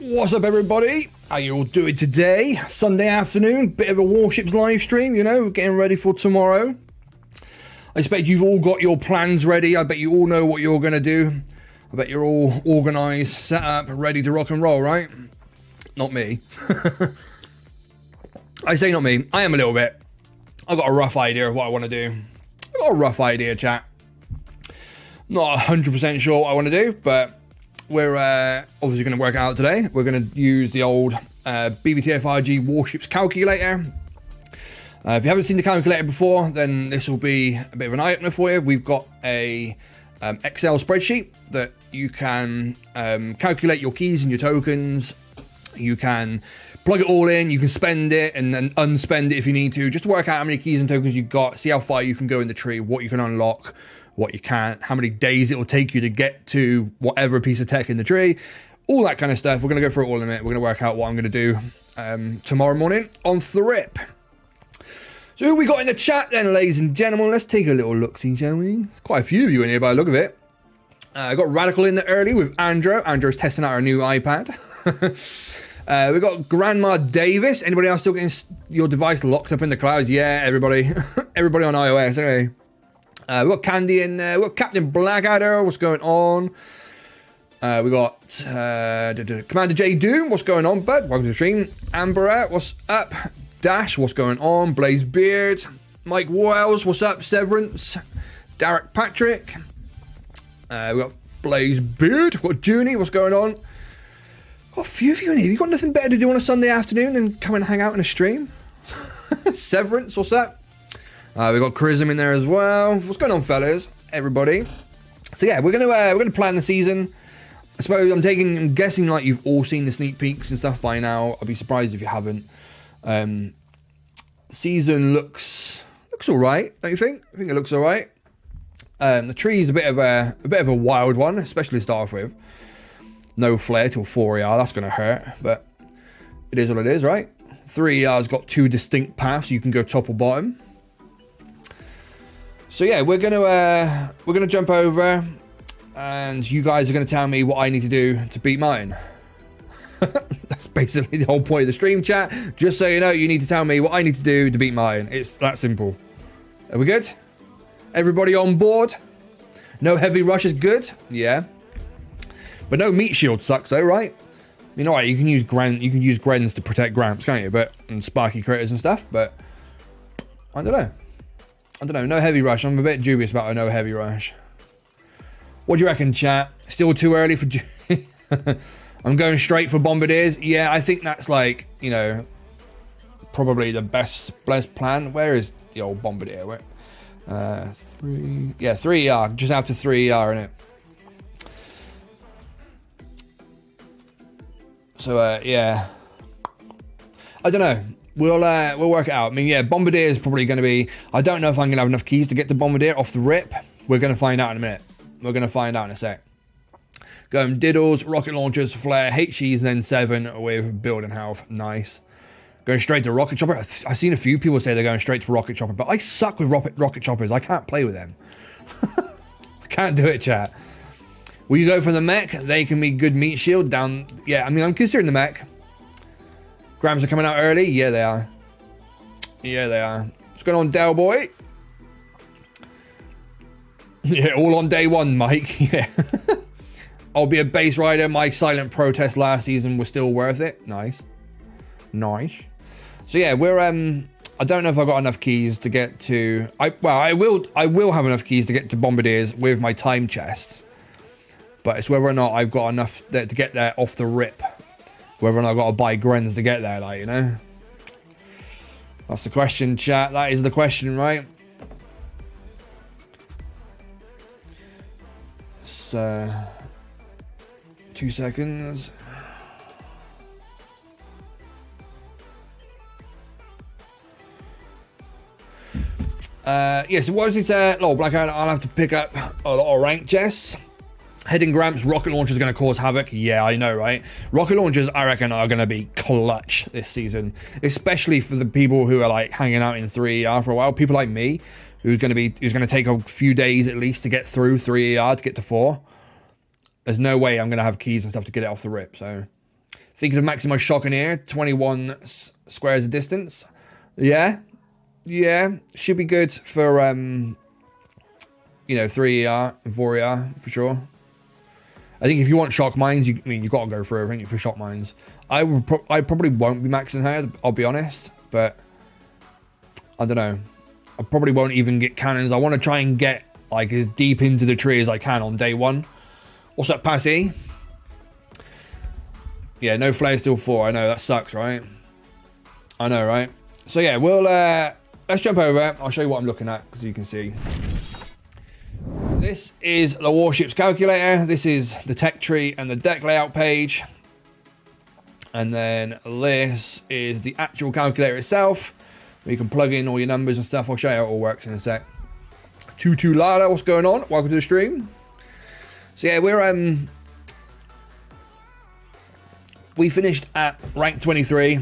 What's up, everybody? How you all doing today? Sunday afternoon, bit of a Warships live stream, you know, getting ready for tomorrow. I expect you've all got your plans ready. I bet you all know what you're going to do. I bet you're all organised, set up, ready to rock and roll, right? Not me. I say not me. I am a little bit. I've got a rough idea of what I want to do. I've got a rough idea, chat. Not 100% sure what I want to do, but we're obviously going to work it out today. We're going to use the old BBTFRG Warships Calculator. If you haven't seen the calculator before, then this will be a bit of an eye-opener for you. We've got a Excel spreadsheet that you can calculate your keys and your tokens. You can plug it all in, you can spend it and then unspend it if you need to, just to work out how many keys and tokens you've got, see how far you can go in the tree, what you can unlock, what you can't, how many days it will take you to get to whatever piece of tech in the tree, all that kind of stuff. We're going to go through it all in a minute. We're going to work out what I'm going to do tomorrow morning on Thrip. So who we got in the chat then, ladies and gentlemen? Let's take a little look-see, shall we? Quite a few of you in here by the look of it. I got Radical in there early with Andrew. Andrew's testing out our new iPad. We got Grandma Davis. Anybody else still getting your device locked up in the clouds? Yeah, everybody. Everybody on iOS. Okay. We got Candy in there. We got Captain Blackadder. What's going on? We got Commander J Doom. What's going on, bud? Welcome to the stream. Amber, what's up? Dash, what's going on? Blaze Beard. Mike Wells, what's up? Severance. Derek Patrick. We got Blaze Beard. We got Junie, what's going on? Got a few of you in here. You got nothing better to do on a Sunday afternoon than come and hang out in a stream? Severance, what's up? We got Charism in there as well. What's going on, fellas? Everybody. So yeah, we're gonna plan the season. I suppose I'm guessing like you've all seen the sneak peeks and stuff by now. I'd be surprised if you haven't. Season looks all right, don't you think? I think it looks all right. The tree's a bit of a wild one, especially to start off with. No flare till 4 ER, that's going to hurt, but it is what it is, right? 3 ER's got two distinct paths, you can go top or bottom. So yeah, we're gonna jump over, and you guys are gonna tell me what I need to do to beat mine. That's basically the whole point of the stream, chat. Just so you know, you need to tell me what I need to do to beat mine. It's that simple. Are we good? Everybody on board? No heavy rush is good? Yeah. But no meat shield sucks though, right? I mean, alright, you can use Grens to protect Gramps, can't you? And Sparky critters and stuff, but I don't know. No heavy rush. I'm a bit dubious about a no heavy rush. What do you reckon, chat? Still too early for... I'm going straight for Bombardiers. Yeah, I think that's like, you know, probably the best plan. Where is the old Bombardier? Where? 3 ER. Just after 3 ER, innit? So, yeah. I don't know. We'll work it out. I mean, yeah, Bombardier is probably going to be... I don't know if I'm going to have enough keys to get to Bombardier off the rip. We're going to find out in a minute. We're going to find out in a sec. Going Diddles, rocket launchers, flare, HEs, and then 7 with building health. Nice. Going straight to rocket chopper. I've seen a few people say they're going straight to rocket chopper, but I suck with rocket choppers. I can't play with them. I can't do it, chat. Will you go for the mech? They can be good meat shield down. Yeah, I mean, I'm considering the mech. Grams are coming out early. Yeah, they are. Yeah, they are. What's going on, Del Boy? Yeah, all on day one, Mike. Yeah. I'll be a base rider. My silent protest last season was still worth it. Nice. Nice. So yeah, we're I don't know if I've got enough keys to get to I will have enough keys to get to Bombardiers with my time chests. But it's whether or not I've got enough to get there off the rip. Whether or not I've got to buy Grens to get there, like, you know. That's the question, chat. That is the question, right? So 2 seconds. Yeah, so what was it? Lord Blackout, I'll have to pick up a lot of rank chests. Heading Gramps, rocket launchers going to cause havoc. Yeah, I know, right? Rocket launchers, I reckon, are going to be clutch this season. Especially for the people who are, like, hanging out in 3ER for a while. People like me, who's going to take a few days at least to get through 3ER to get to 4. There's no way I'm going to have keys and stuff to get it off the rip, so... Thinking of maximum shock in here, 21 squares of distance. Yeah, should be good for 3ER and 4ER for sure. I think if you want shock mines, you've got to go for everything for shock mines. I probably won't be maxing here, I'll be honest, but I don't know. I probably won't even get cannons. I want to try and get like as deep into the tree as I can on day one. What's up, Passy? Yeah, no flare steel 4. I know that sucks, right? I know, right? So yeah, we'll let's jump over. I'll show you what I'm looking at because you can see. This is the Warships Calculator. This is the tech tree and the deck layout page. And then this is the actual calculator itself. Where you can plug in all your numbers and stuff. I'll show you how it all works in a sec. 22 Lala, what's going on? Welcome to the stream. So yeah, we finished at rank 23.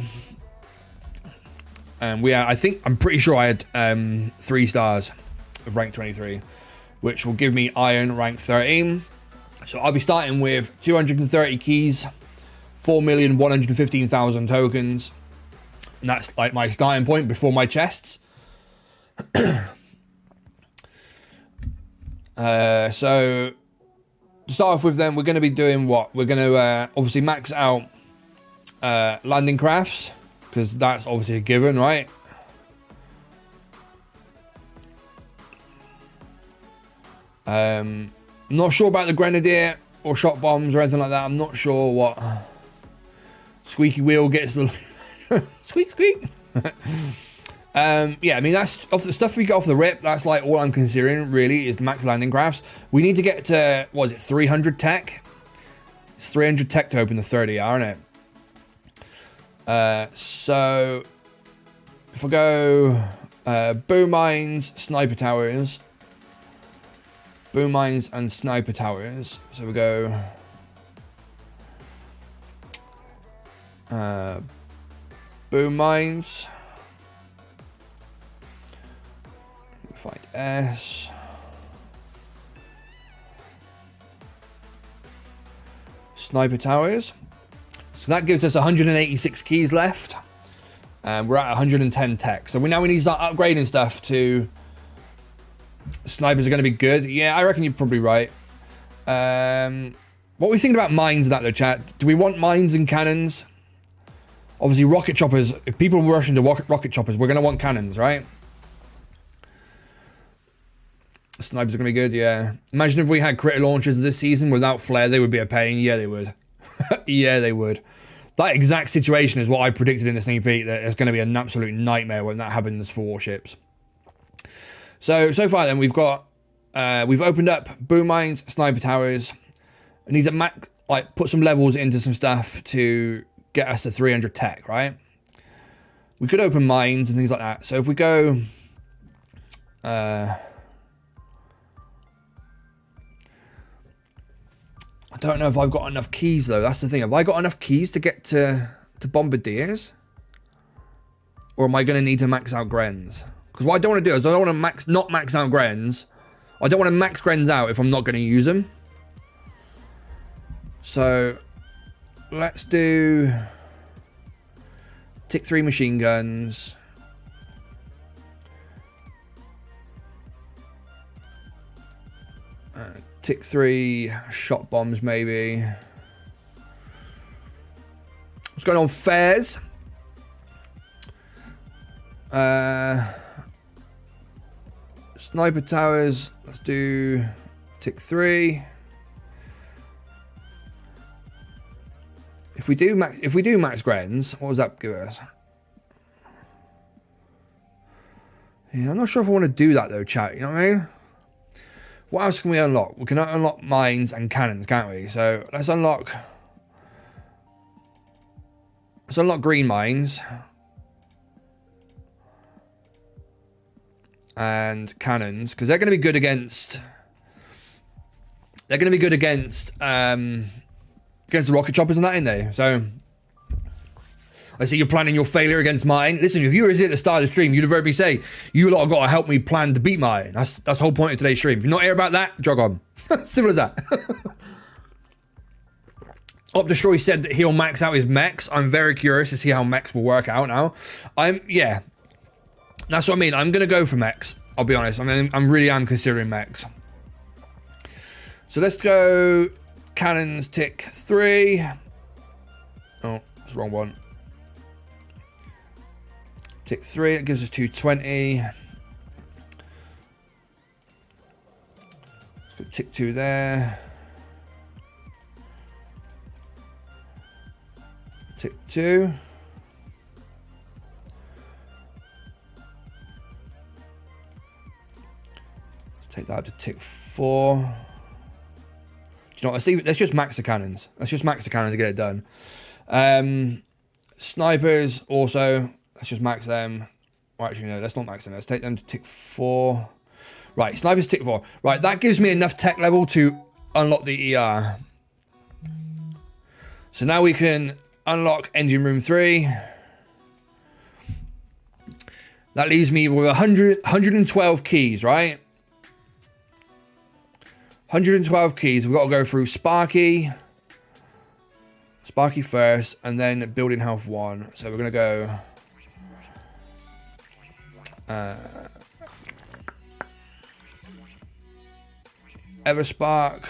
And I'm pretty sure I had 3 stars of rank 23. Which will give me iron rank 13. So I'll be starting with 230 keys, 4,115,000 tokens. And that's like my starting point before my chests. So to start off with then, we're going to be doing what? We're going to obviously max out landing crafts. Because that's obviously a given, right? Not sure about the grenadier or shot bombs or anything like that. I'm not sure what squeaky wheel gets the squeak. Yeah, I mean that's off the stuff we get off the rip. That's like all I'm considering really is max landing crafts. We need to get to 300 tech. It's 300 tech to open the 30R, isn't it? So if I go boom mines, sniper towers. Boom mines and sniper towers. So we go boom mines. Find S. Sniper towers. So that gives us 186 keys left. And we're at 110 tech. So we need to start upgrading stuff to... Snipers are going to be good. Yeah, I reckon you're probably right. What are we thinking about mines in that though, chat? Do we want mines and cannons? Obviously, rocket choppers. If people rush into rocket choppers, we're going to want cannons, right? Snipers are going to be good, yeah. Imagine if we had critter launchers this season without flare, they would be a pain. Yeah, they would. Yeah, they would. That exact situation is what I predicted in the sneak peek, that it's going to be an absolute nightmare when that happens for warships. So far then we've opened up boom mines, sniper towers. I need to put some levels into some stuff to get us to 300 tech, right? We could open mines and things like that. So if we go, I don't know if I've got enough keys though. That's the thing. Have I got enough keys to get to bombardiers? Or am I going to need to max out Grens? Because what I don't want to do is I don't want to not max out Grens. I don't want to max Grens out if I'm not going to use them. So let's do tick 3 machine guns. Tick 3 shot bombs maybe. What's going on, Fairs? Sniper towers, let's do tick 3. If we do max Grens, what does that give us? Yeah, I'm not sure if I want to do that though, chat, you know what I mean? What else can we unlock? We can unlock mines and cannons, can't we? So let's unlock green mines. And cannons, because they're going to be good against the rocket choppers and that, in there. So I see you're planning your failure against mine. Listen, if you were at the start of the stream, you'd have heard me say you lot have got to help me plan to beat mine. That's the whole point of today's stream. If you're not here about that, jog on. Simple as that. Op Destroy said that he'll max out his mechs. I'm very curious to see how mechs will work out now. Yeah, that's what I mean. I'm gonna go for mechs. I'll be honest. I mean, I really am considering mechs. So let's go cannons tick 3. Oh, that's the wrong one. Tick 3. It gives us 220. Let's go tick 2 there. Tick 2. Let's take that up to tick 4. Do you know what? Let's just max the cannons. Let's just max the cannons to get it done. Snipers also. Let's just max them. Or actually, no, let's not max them. Let's take them to tick 4. Right, snipers tick 4. Right, that gives me enough tech level to unlock the ER. So now we can unlock engine room 3. That leaves me with 112 keys, right? 112 keys. We've got to go through Sparky first, and then building health 1. So we're going to go... Everspark.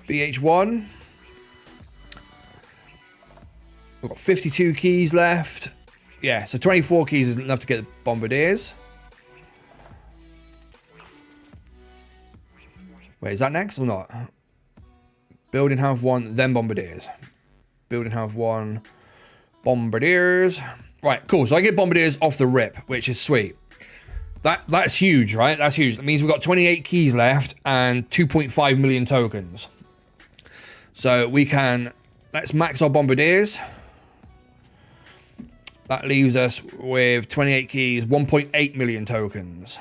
BH1. We've got 52 keys left. Yeah, so 24 keys is enough to get the bombardiers. Wait, is that next or not? Building health 1, then bombardiers. Building health 1, bombardiers. Right, cool. So I get bombardiers off the rip, which is sweet. That's huge, right? That's huge. That means we've got 28 keys left and 2.5 million tokens. So we can... Let's max our bombardiers. That leaves us with 28 keys, 1.8 million tokens.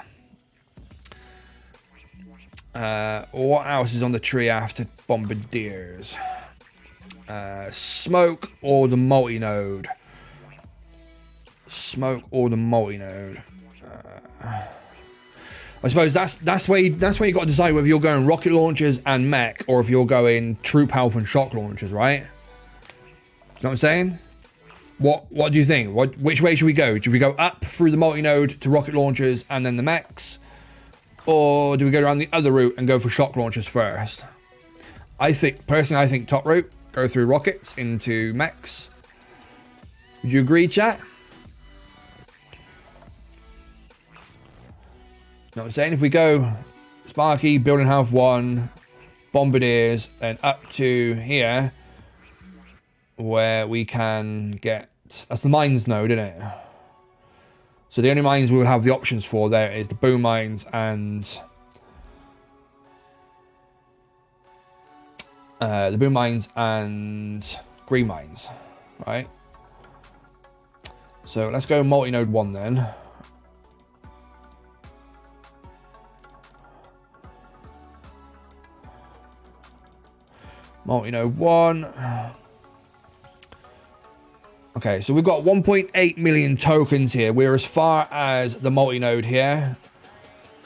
What else is on the tree after bombardiers? Smoke or the multi-node? Smoke or the multi-node? I suppose that's where you got to decide whether you're going rocket launchers and mech, or if you're going troop health and shock launchers, right? You know what I'm saying? What do you think? Which way should we go? Should we go up through the multi-node to rocket launchers and then the mechs? Or do we go down the other route and go for shock launchers first? Personally, I think top route, go through rockets into mechs. Would you agree, chat? You know what I'm saying? If we go Sparky, building health 1, bombardiers, and up to here, where we can get... That's the mines node, isn't it? So the only mines we will have the options for there is the boom mines and... the boom mines and green mines, right? So let's go multi-node 1 then. Multi-node 1. Okay, so we've got 1.8 million tokens here. We're as far as the multi-node here.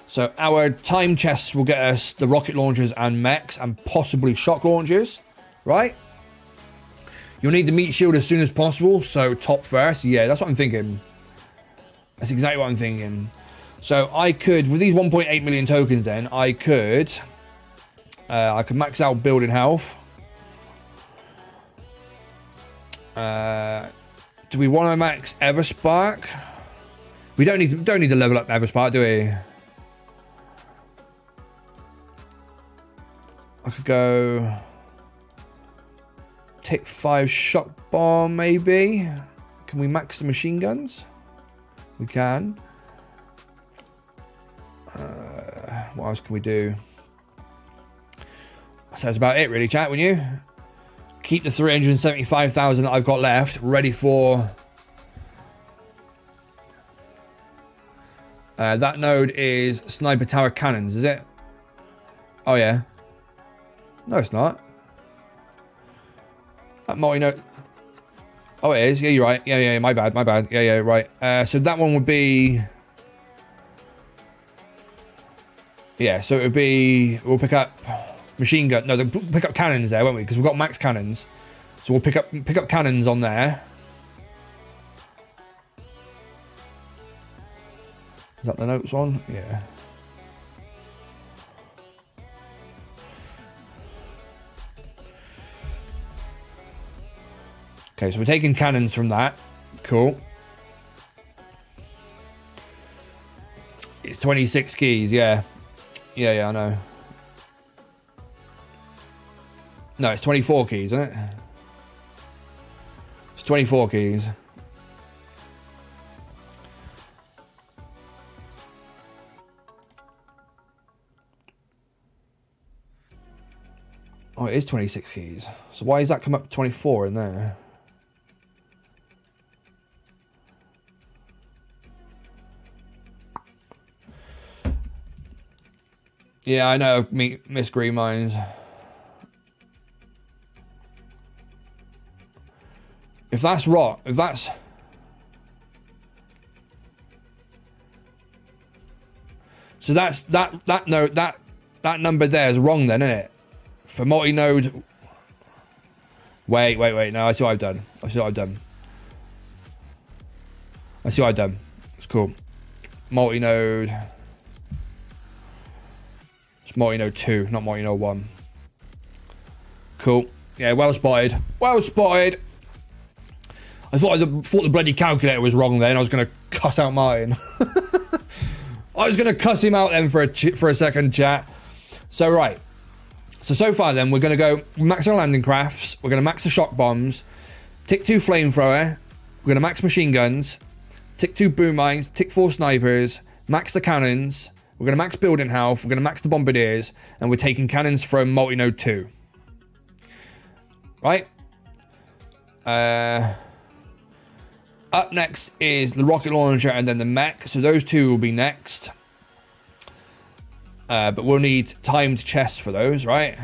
So our time chests will get us the rocket launchers and mechs and possibly shock launchers, right? You'll need the meat shield as soon as possible, so top first. Yeah, that's what I'm thinking. That's exactly what I'm thinking. So I could, with these 1.8 million tokens then, I could max out building health. Do we want to max Everspark? We don't need to level up Everspark, do we? I could go tick 5 shock bomb maybe. Can we max the machine guns? We can. What else can we do? So that's about it really, chat, wouldn't you? Keep the 375,000 that I've got left ready for... that node is sniper tower cannons, is it? Oh, yeah. No, it's not. That multi-node... Oh, it is. Yeah, you're right. Yeah, my bad. Yeah, right. So that one would be... Yeah, so it would be... We'll pick up machine gun. No, pick up cannons there, won't we? Because we've got max cannons. So we'll pick up cannons on there. Is that the notes on? Yeah. Okay, so we're taking cannons from that. Cool. It's 26 keys, yeah. Yeah, I know. No, it's 24 keys, isn't it? It's 24 keys. Oh, it is 26 keys. So why does that come up to 24 in there? Yeah, I know. Miss Green Mines. If that's right, if that's... So that's that number there is wrong then, isn't it? For multi-node... Wait. No, I see what I've done. It's cool. Multi-node... It's multi-node 2, not multi-node 1. Cool. Yeah, well spotted. Well spotted! I thought the bloody calculator was wrong then. I was going to cuss out Martin. I was going to cuss him out then for a second, chat. So, right. So far then, we're going to go max our landing crafts. We're going to max the shock bombs. Tick 2 flamethrower. We're going to max machine guns. Tick 2 boom mines. Tick 4 snipers. Max the cannons. We're going to max building health. We're going to max the bombardiers. And we're taking cannons from multi-node 2. Right? Up next is the rocket launcher and then the mech. So those two will be next. But we'll need timed chests for those, right?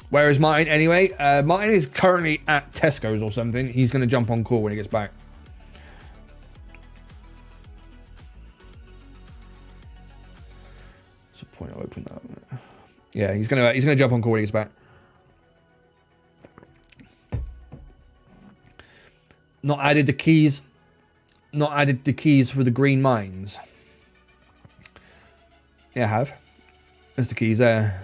Where is Martin anyway? Martin is currently at Tesco's or something. He's going to jump on call when he gets back. What's the point of opening that? Yeah, he's gonna jump on call when he gets back. Not added the keys. Not added the keys for the green mines. Yeah, I have. There's the keys there.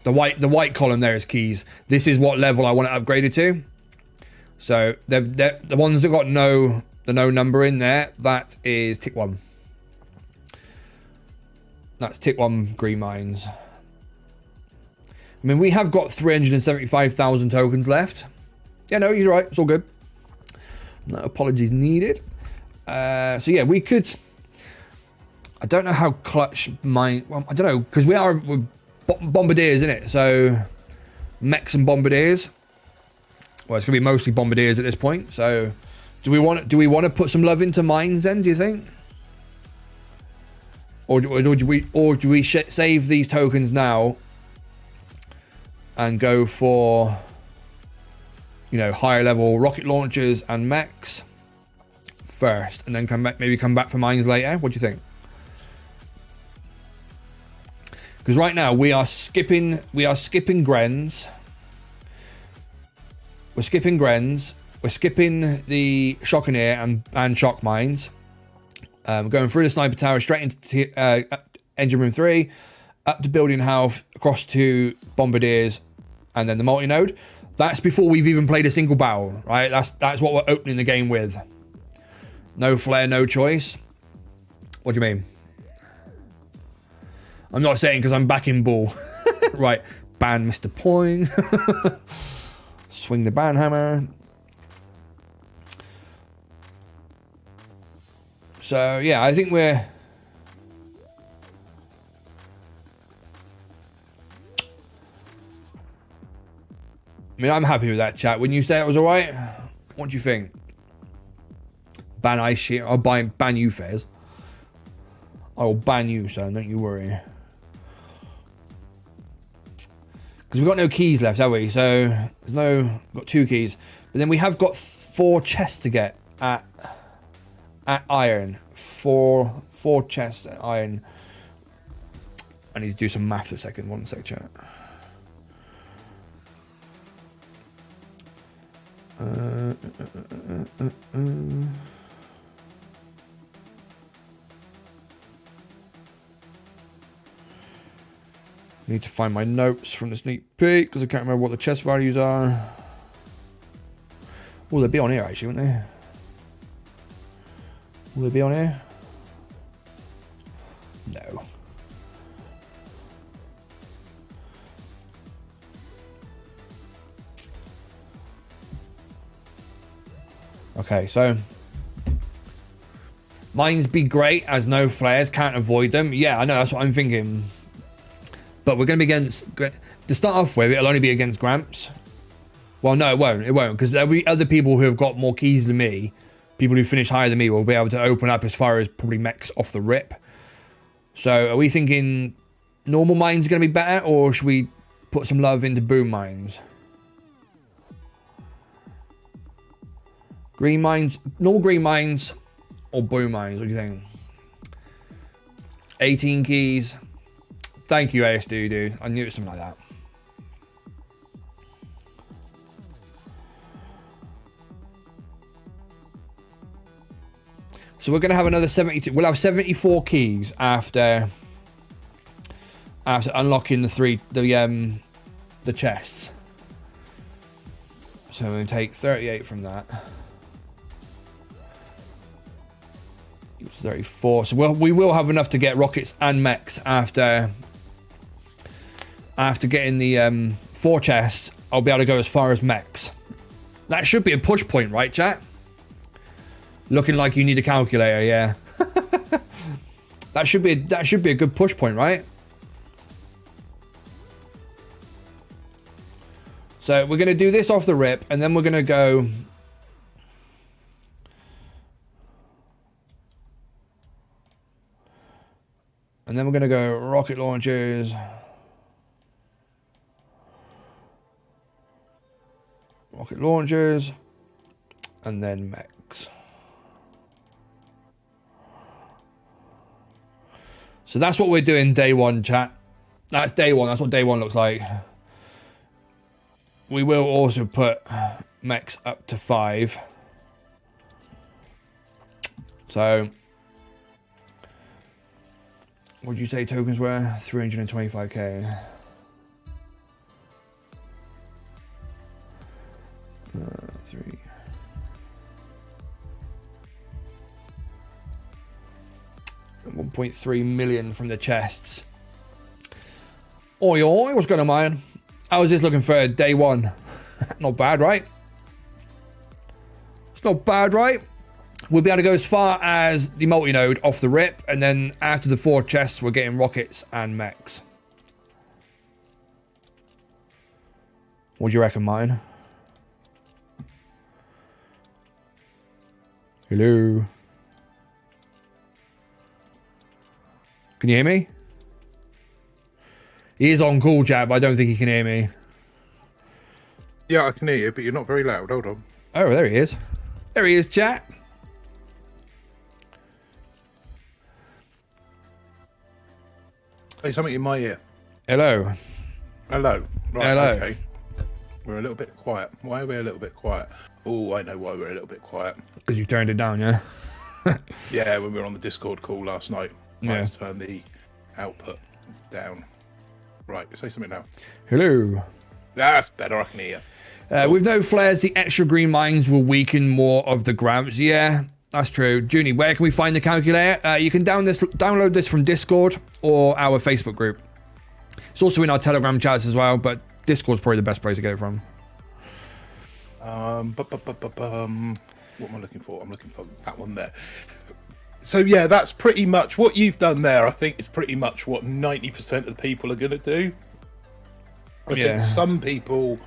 The white column there is keys. This is what level I want it upgraded to. So the ones that got the no number in there, that is tick 1. That's tick 1 green mines. I mean, we have got 375,000 tokens left. Yeah, no, you're right. It's all good. No apologies needed. So yeah, we could... I don't know how clutch mine... Well, I don't know, because we're bombardiers, isn't it? So, mechs and bombardiers. Well, it's going to be mostly bombardiers at this point. So, do we want to put some love into mines then, do you think? Or do we save these tokens now and go for, you know, higher level rocket launchers and mechs first, and then maybe come back for mines later? What do you think? Because right now we are skipping Grens. We're skipping Grens. We're skipping the Shockeneer and shock mines. We're going through the sniper tower straight into engine room 3, up to building health, across to bombardiers, and then the multi-node. That's before we've even played a single battle, right? That's what we're opening the game with. No flare, no choice. What do you mean? I'm not saying because I'm back in ball. Right, ban Mr. Poing. Swing the ban hammer. So, yeah, I think we're... I mean, I'm happy with that, chat. When you say it was alright, what do you think? Ban ice shit. I'll ban you, Fez. I will ban you, son. Don't you worry. Because we've got no keys left, have we? So, there's no... Got 2 keys. But then we have got 4 chests to get at iron. 4 chests at iron. I need to do some math a second. One sec, chat. Need to find my notes from the sneak peek because I can't remember what the chest values are. Oh, they'll be on here actually, won't they? Will they be on here? No. Okay, so mines be great as no flares, can't avoid them. Yeah, I know, that's what I'm thinking. But we're going to be against, to start off with, it'll only be against Gramps. Well, no, it won't, because there'll be other people who have got more keys than me. People who finish higher than me will be able to open up as far as probably mechs off the rip. So are we thinking normal mines are going to be better, or should we put some love into boom mines? Green mines, normal green mines, or boom mines? What do you think? 18 keys. Thank you, ASD, dude. I knew it was something like that. So we're going to have another 72. We'll have 74 keys after unlocking the chests. So we're going to take 38 from that. 34. So we will have enough to get rockets and mechs after getting the 4 chests. I'll be able to go as far as mechs. That should be a push point, right, chat? Looking like you need a calculator, yeah. that should be a good push point, right? So we're going to do this off the rip, and then we're going to go. And then we're going to go rocket launchers. Rocket launchers. And then mechs. So that's what we're doing day one, chat. That's day one. That's what day one looks like. We will also put mechs up to 5. So, what did you say tokens were? 325k. 3. 1.3 million from the chests. Oi, oi, what's going on, man? I was just looking for day one. Not bad, right? It's not bad, right? We'll be able to go as far as the multi-node off the rip, and then after the 4 chests, we're getting rockets and mechs. What do you reckon, mine? Hello? Can you hear me? He is on call, chat, but I don't think he can hear me. Yeah, I can hear you, but you're not very loud. Hold on. Oh, there he is. There he is, chat. Say something in my ear. Hello. Hello. Right, hello. Okay. We're a little bit quiet. Why are we a little bit quiet? Oh, I know why we're a little bit quiet. Because you turned it down, yeah? Yeah, when we were on the Discord call last night. Yeah. Let's turn the output down. Right, say something now. Hello. That's better, I can hear you. With no flares, the extra green mines will weaken more of the Gramps. Yeah, that's true. Junie, where can we find the calculator? You can download this from Discord or our Facebook group. It's also in our Telegram chats as well, but Discord's probably the best place to get it from. What am I looking for? I'm looking for that one there. So yeah, that's pretty much what you've done there. I think is pretty much what 90% of the people are going to do. I think some people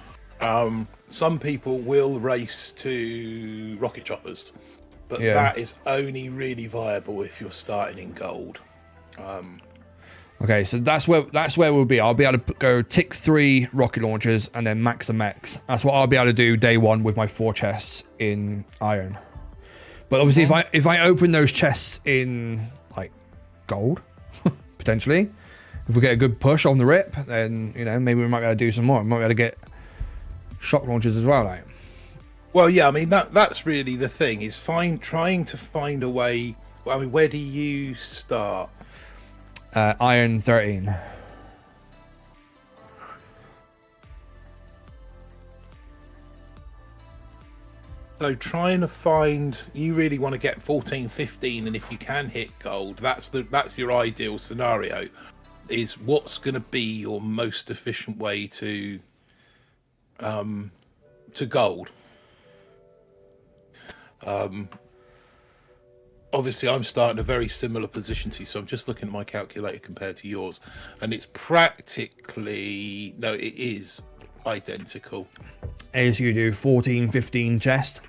will race to rocket choppers, but that is only really viable if you're starting in gold. Okay, so that's where we'll be. I'll be able to go tick 3 rocket launchers and then max the mechs. That's what I'll be able to do day one with my 4 chests in iron. But obviously, if I open those chests in like gold, potentially, if we get a good push on the rip, then maybe we might be able to do some more. We might be able to get shock launchers as well, like. Well, yeah, I mean that's really the thing is trying to find a way. I mean, where do you start? Iron 13. So trying to find, you really want to get 14, 15, and if you can hit gold, that's your ideal scenario. Is what's going to be your most efficient way to gold. Obviously, I'm starting a very similar position to you, so I'm just looking at my calculator compared to yours, and it's practically it is identical. As you do 14, 15 chest.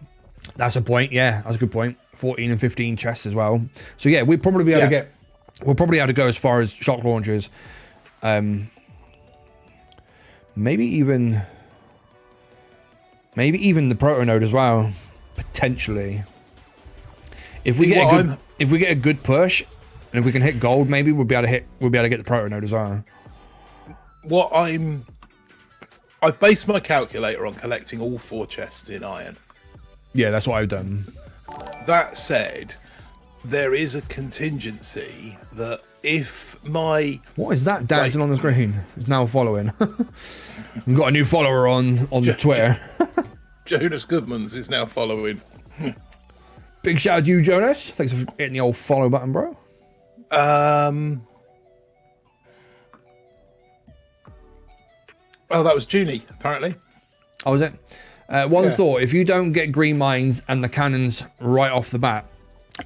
That's a point, yeah, that's a good point. 14 and 15 chests as well. So yeah, we'll probably be able to get, we'll probably have to go as far as shock launchers. Maybe even the proto node as well, potentially. If we get a good push, and if we can hit gold, maybe we'll be able to get the proto node as well. I've based my calculator on collecting all 4 chests in iron. Yeah, that's what I've done. That said, there is a contingency that if my... What is that dancing on the screen? It's now following. We've got a new follower on Twitter. Jonas Goodmans is now following. Big shout out to you, Jonas. Thanks for hitting the old follow button, bro. Oh, that was Junie, apparently. Oh, was it? One thought, if you don't get green mines and the cannons right off the bat,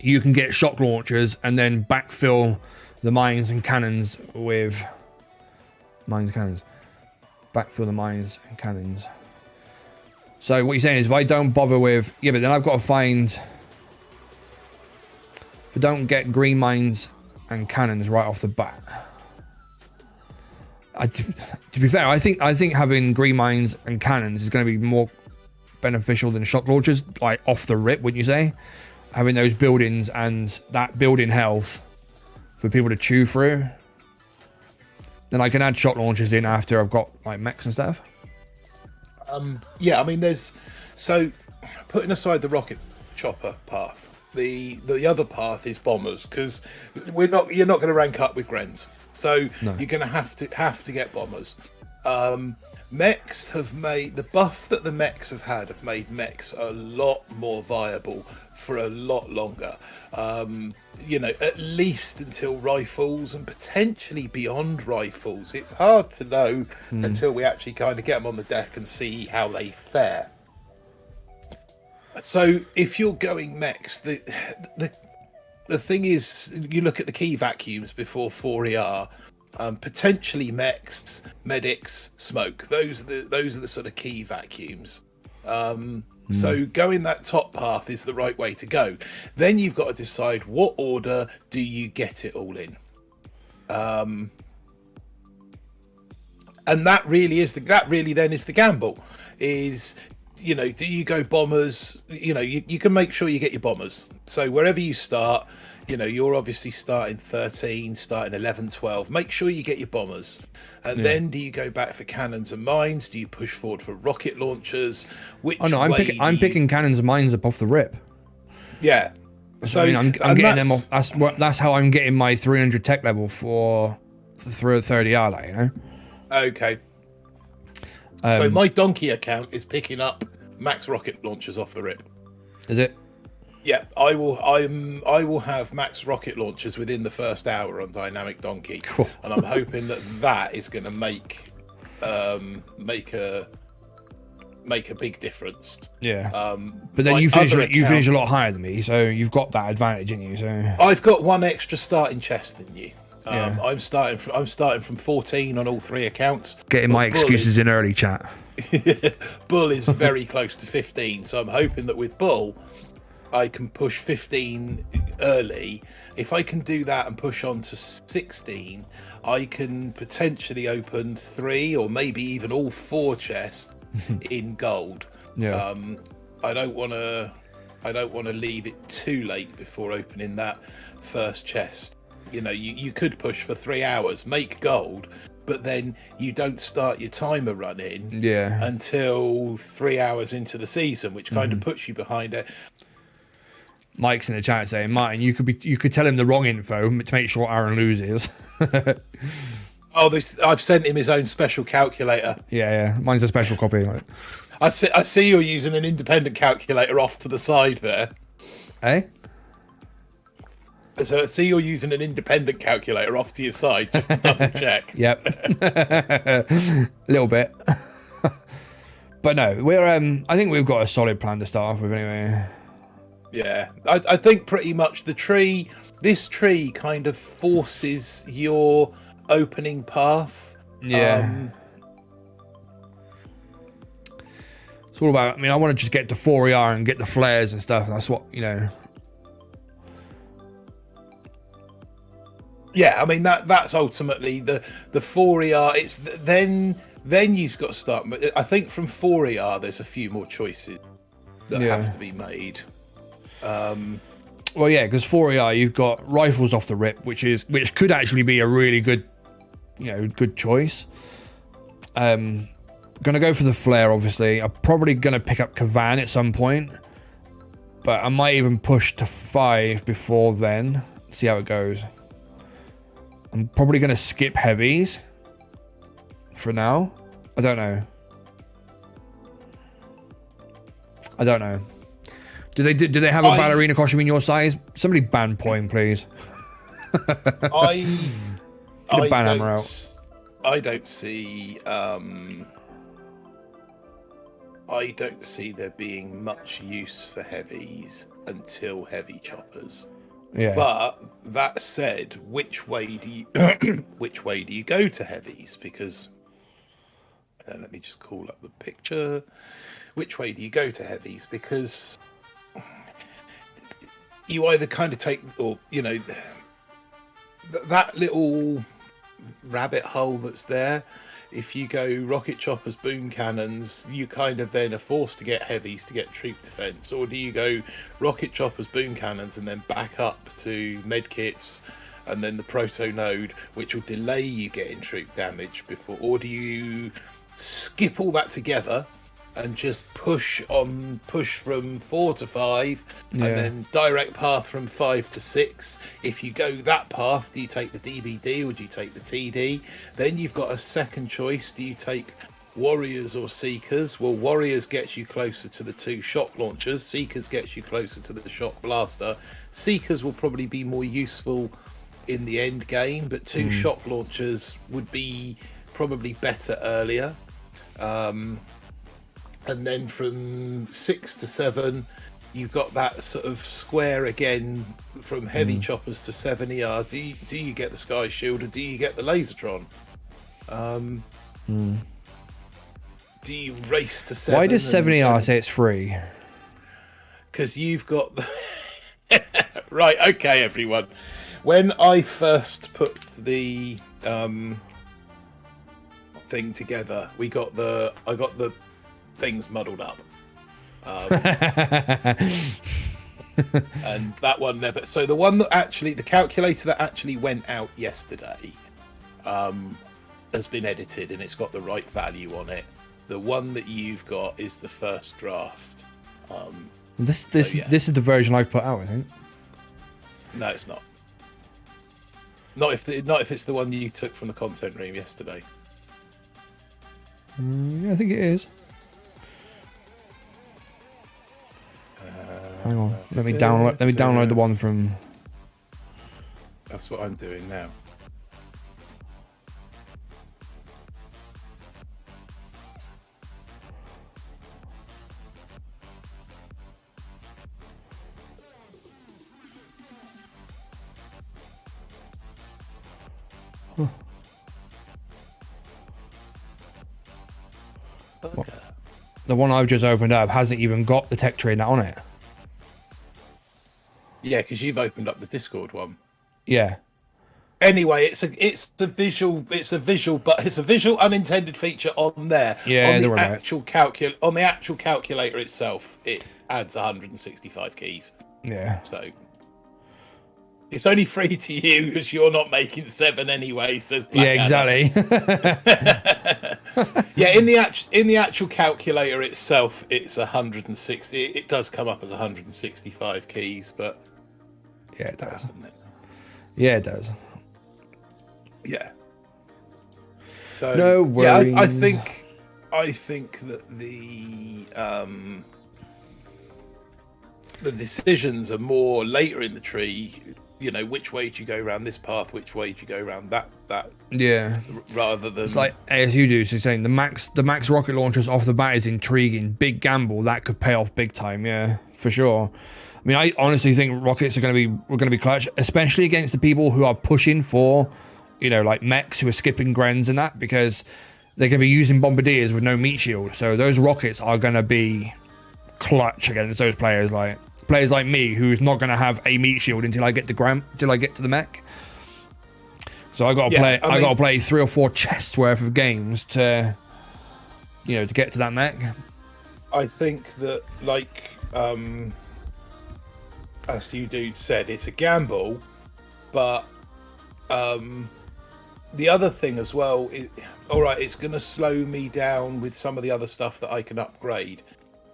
you can get shock launchers and then backfill the mines and cannons with... Backfill the mines and cannons. So what you're saying is if I don't bother with... Yeah, but then I've got to find... If I don't get green mines and cannons right off the bat... To be fair, I think having green mines and cannons is going to be more beneficial than shock launchers, like off the rip, wouldn't you say? Having those buildings and that building health for people to chew through. Then I can add shock launchers in after I've got like mechs and stuff. Yeah, I mean, so putting aside the rocket chopper path, the other path is bombers, because you're not going to rank up with Grens. So no. You're going to have to get bombers. Mechs have made the buff that the mechs have made mechs a lot more viable for a lot longer. At least until rifles and potentially beyond rifles. It's hard to know until we actually kind of get them on the deck and see how they fare. So if you're going mechs, the thing is, you look at the key vacuums before 4ER, potentially mechs, medics, smoke. Those are the sort of key vacuums. So going that top path is the right way to go. Then you've got to decide what order do you get it all in. And that really then is the gamble. Is, do you go bombers? You can make sure you get your bombers. So wherever you start, you're obviously starting 13, starting 11, 12. Make sure you get your bombers. And then do you go back for cannons and mines? Do you push forward for rocket launchers? I'm picking cannons and mines up off the rip. Yeah. So I mean, I'm getting them off. That's how I'm getting my 300 tech level for 30R, like, Okay. So my donkey account is picking up max rocket launchers off the rip. Is it? Yeah, I will have max rocket launchers within the first hour on Dynamic Donkey, cool. And I'm hoping that is going to make a big difference. Yeah. But then you finish a lot higher than me, so you've got that advantage in you. So I've got one extra starting chest than you. I'm starting from 14 on all 3 accounts. Getting my excuses in early, chat. Bull is very close to 15, so I'm hoping that with Bull I can push 15 early. If I can do that and push on to 16, I can potentially open 3 or maybe even all 4 chests in gold. Yeah. I don't want to leave it too late before opening that first chest. You know, you could push for 3 hours, make gold, but then you don't start your timer running until 3 hours into the season, which kind of puts you behind it. Mike's in the chat saying, Martin, you could tell him the wrong info to make sure Aaron loses. I've sent him his own special calculator. Yeah. Mine's a special copy. Like. I see you're using an independent calculator off to the side there. Eh? So I see you're using an independent calculator off to your side, just to double check. Yep. A little bit. But no, I think we've got a solid plan to start off with anyway. Yeah. I think pretty much this tree kind of forces your opening path. Yeah. It's all about, I mean, I want to just get to 4ER and get the flares and stuff. That's what, you know. Yeah, I mean that's ultimately the 4ER. It's then you've got to start. I think from 4ER there's a few more choices that have to be made. Well, yeah, because 4ER you've got rifles off the rip, which could actually be a really good, good choice. Gonna go for the flare, obviously. I'm probably gonna pick up Kavan at some point, but I might even push to 5 before then. See how it goes. I'm probably going to skip heavies for now. I don't know. Do they have a ballerina costume in your size? Somebody ban Poing, please. I ban hammer out. I don't see. I don't see there being much use for heavies until heavy choppers. Yeah. But that said, which way do you go to heavies? Because let me just call up the picture. Which way do you go to heavies? Because you either kind of take, or that little rabbit hole that's there. If you go rocket choppers, boom cannons, you kind of then are forced to get heavies to get troop defense, or do you go rocket choppers, boom cannons, and then back up to medkits, and then the proto node, which will delay you getting troop damage before, or do you skip all that together and just push from 4 to 5, and then direct path from 5 to 6. If you go that path, do you take the DBD or do you take the TD? Then you've got a second choice. Do you take Warriors or Seekers? Well, Warriors gets you closer to the 2 shock launchers. Seekers gets you closer to the shock blaster. Seekers will probably be more useful in the end game, but 2 shock launchers would be probably better earlier. And then from 6 to 7, you've got that sort of square again from heavy choppers to 7ER. Do you get the Sky Shield or do you get the Lasertron? Do you race to 7? Why does 7ER say it's free? Because you've got the... Right, okay, everyone. When I first put the thing together, I got the things muddled up, and that one never. So the one that the calculator that actually went out yesterday has been edited and it's got the right value on it. The one that you've got is the first draft. This is the version I've put out, I think. No, it's not. Not if it's the one you took from the content room yesterday. Yeah, I think it is. Hang on, let me download the one from. That's what I'm doing now. Huh. Okay. The one I've just opened up hasn't even got the tech tree and that on it. Yeah, because you've opened up the Discord one. Yeah. Anyway, it's a visual, but it's a visual unintended feature on there. Yeah, on the actual calculator itself, it adds 165 keys. Yeah. So It's only free to you because you're not making 7 anyway, says Yeah, Blackadder. exactly. Yeah, in the actual calculator itself, it's 160. It does come up as 165 keys, but Yeah, it does. Yeah, it does. Yeah. So No worries. yeah, I think that the decisions are more later in the tree. You know, which way do you go around this path? Which way do you go around that? Yeah. Rather than It's like ASU do, so saying the max rocket launchers off the bat is intriguing. Big gamble that could pay off big time. Yeah, for sure. I mean, I honestly think rockets are going to be clutch, especially against the people who are pushing for, you know, like mechs who are skipping Grens and that, because they're going to be using bombardiers with no meat shield. So those rockets are going to be clutch against those players like me, who's not going to have a meat shield until I get to the mech. So I got to play 3 or 4 chests worth of games to, you know, to get to that mech. I think that, like, as you dude said, it's a gamble, but the other thing as well is, all right, it's going to slow me down with some of the other stuff that I can upgrade,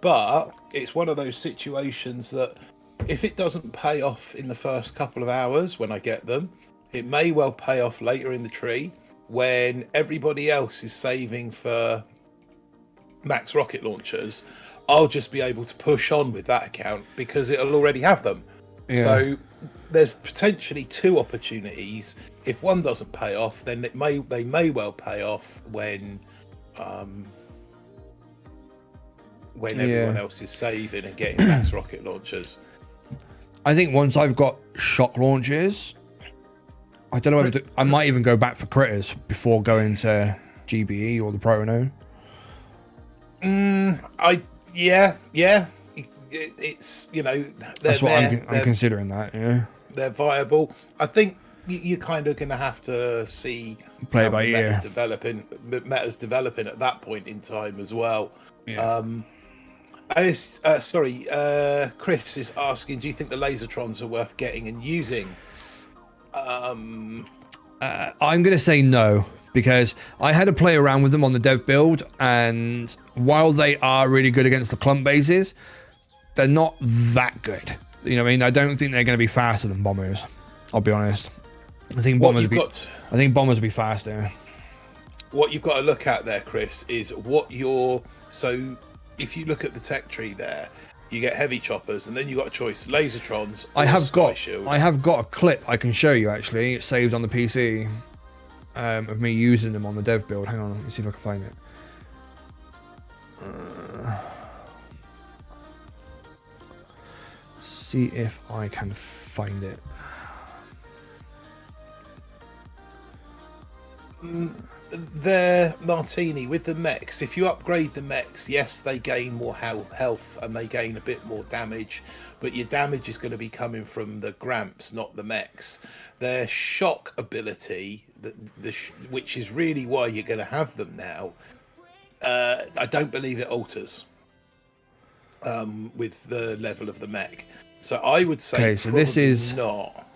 but it's one of those situations that if it doesn't pay off in the first couple of hours when I get them, it may well pay off later in the tree when everybody else is saving for max rocket launchers. I'll just be able to push on with that account because it'll already have them. Yeah. So there's potentially 2 opportunities. If one doesn't pay off, then they may well pay off when everyone else is saving and getting max rocket launchers. I think once I've got shock launchers, I don't know whether I might even go back for critters before going to GBE or the Proto. Yeah. It's, you know, that's what I'm considering. That they're viable. I think you're kind of going to have to see play by ear. Meta's developing at that point in time as well. Yeah. Chris is asking, do you think the Lasertrons are worth getting and using? I'm going to say no, because I had to play around with them on the dev build, and while they are really good against the clump bases, they're not that good. You know what I mean? I don't think they're going to be faster than bombers. I'll be honest. I think bombers will be faster. What you've got to look at there, Chris, is so if you look at the tech tree there, you get heavy choppers, and then you got a choice: Lasertrons. I have got a clip I can show you. Actually, it's saved on the PC of me using them on the dev build. Hang on, let me see if I can find it. See if I can find it. They're Martini with the mechs. If you upgrade the mechs, yes, they gain more health and they gain a bit more damage, but your damage is going to be coming from the Gramps, not the mechs. Their shock ability, which is really why you're going to have them now, I don't believe it alters with the level of the mech. So I would say, okay, so this is not.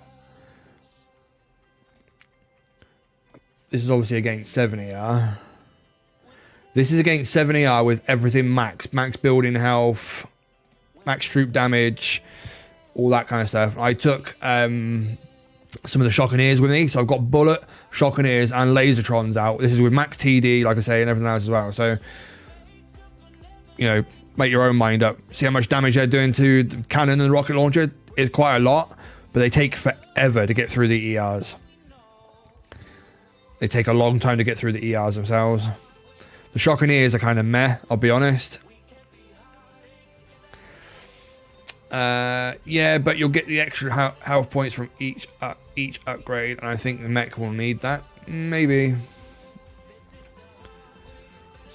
This is obviously against 70R. This is against 70R with everything max building health, max troop damage, all that kind of stuff. I took some of the Shockeneers with me, so I've got Bullet, Shockeneers, and Lasertrons out. This is with max TD, like I say, and everything else as well. So, you know, make your own mind up. See how much damage they're doing to the cannon and the rocket launcher. It's quite a lot, but they take forever to get through the ERs. They take a long time to get through the ERs themselves. The Shockeneers are kind of meh, I'll be honest. Yeah, but you'll get the extra health points from each upgrade, and I think the mech will need that. Maybe. So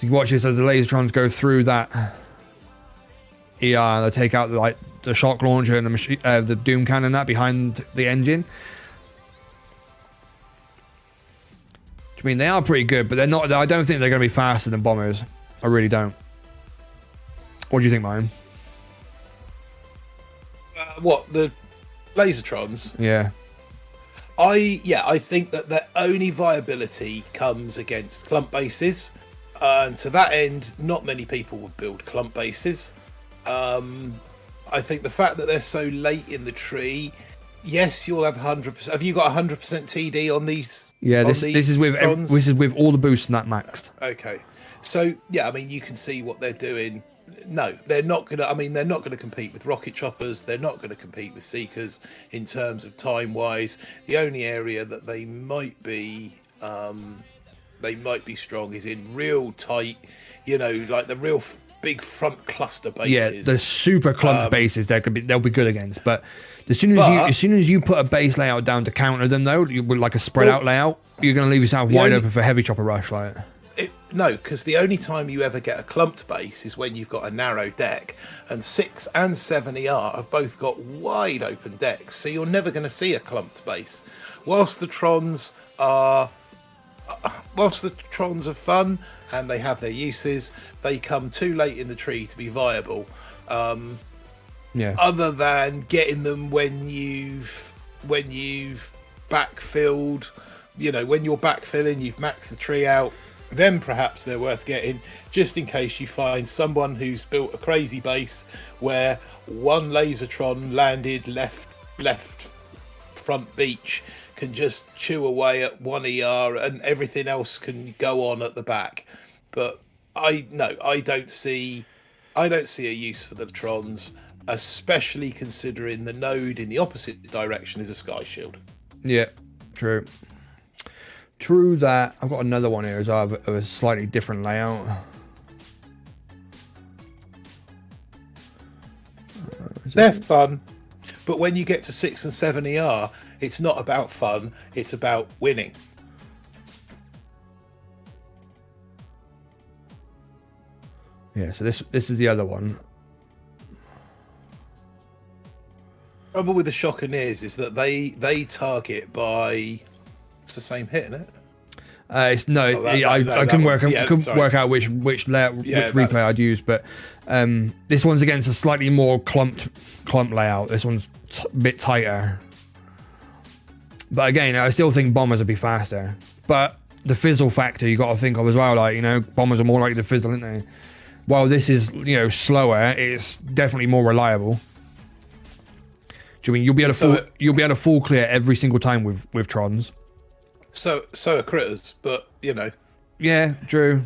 you can watch this as the Lasertrons go through that ER. They take out the shock launcher and the Doom cannon that behind the engine. I mean, they are pretty good, but they're not. I don't think they're going to be faster than bombers. I really don't. What do you think, Mine? What, the Lasertrons? Yeah. I think that their only viability comes against clump bases, and to that end, not many people would build clump bases. I think the fact that they're so late in the tree, yes, you'll have 100%. Have you got 100% TD on these? Yeah, this is with all the boosts and that maxed. Okay, so yeah, I mean, you can see what they're doing. No, they're not gonna. I mean, they're not gonna compete with rocket choppers. They're not gonna compete with seekers in terms of time wise. The only area that they might be strong is in real tight, like the real big front cluster bases. Yeah, the super clumped bases they'll be good against. But as soon as you put a base layout down to counter them, though, with like a spread out layout, you're gonna leave yourself wide open for heavy chopper rush, like. No, because the only time you ever get a clumped base is when you've got a narrow deck, and 6 and 7 ER have both got wide open decks, so you're never going to see a clumped base. Whilst the Trons are fun and they have their uses, they come too late in the tree to be viable. Other than getting them when you've backfilled, when you're backfilling, you've maxed the tree out. Then perhaps they're worth getting, just in case you find someone who's built a crazy base where one Lasertron landed left front beach can just chew away at 1 ER and everything else can go on at the back. But I don't see a use for the Trons, especially considering the node in the opposite direction is a Sky Shield. Yeah, true. True that. I've got another one here as well, of a slightly different layout. They're fun, but when you get to 6 and 7 ER, it's not about fun, it's about winning. Yeah, so this is the other one. Trouble with the Shockeneers is that they target by... It's the same hit, isn't it? I couldn't work out which replay I'd use, but this one's against a slightly more clump layout. This one's a bit tighter, but again, I still think bombers would be faster. But the fizzle factor you got to think of as well. Like, bombers are more likely to fizzle, aren't they? While this is slower, it's definitely more reliable. Do you mean you'll be able to full clear every single time with Trons? So are critters, but Yeah, true.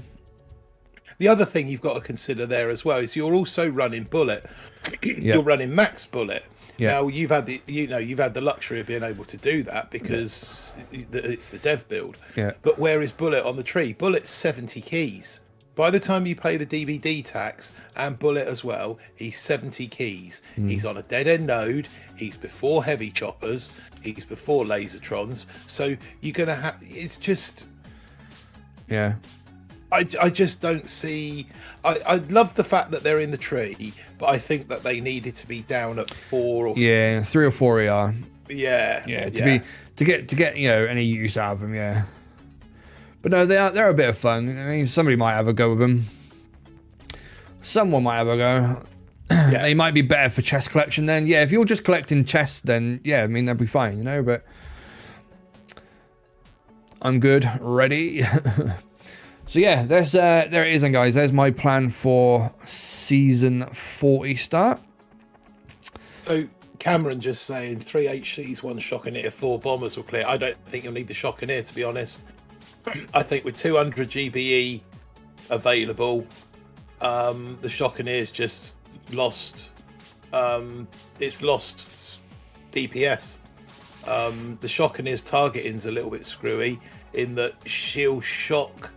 The other thing you've got to consider there as well is you're also running bullet. You're running max bullet. Yeah. Now you've had the luxury of being able to do that because it's the dev build. Yeah. But where is bullet on the tree? Bullet's 70 keys. By the time you pay the DVD tax and bullet as well, he's 70 keys. He's on a dead end node. He's before heavy choppers. He's before lasertrons. So you're gonna have. It's just. Yeah. I just don't see. I love the fact that they're in the tree, but I think that they needed to be down at 4 or 3 or 4 ER. Yeah. To get any use out of them. Yeah. But no, they're a bit of fun. I mean, somebody might have a go with them. Someone might have a go. Yeah. They might be better for chest collection then. Yeah, if you're just collecting chests, then yeah, I mean, they'll be fine, but I'm good, ready. So yeah, there it is then, guys. There's my plan for season 40 start. So Cameron just saying 3 HCs, 1 Shockeneer, 4 bombers will clear. I don't think you'll need the Shockeneer, to be honest. I think with 200 GBE available, the Shockeneer's just lost. It's lost DPS. The Shockeneer's targeting's a little bit screwy in that she'll shock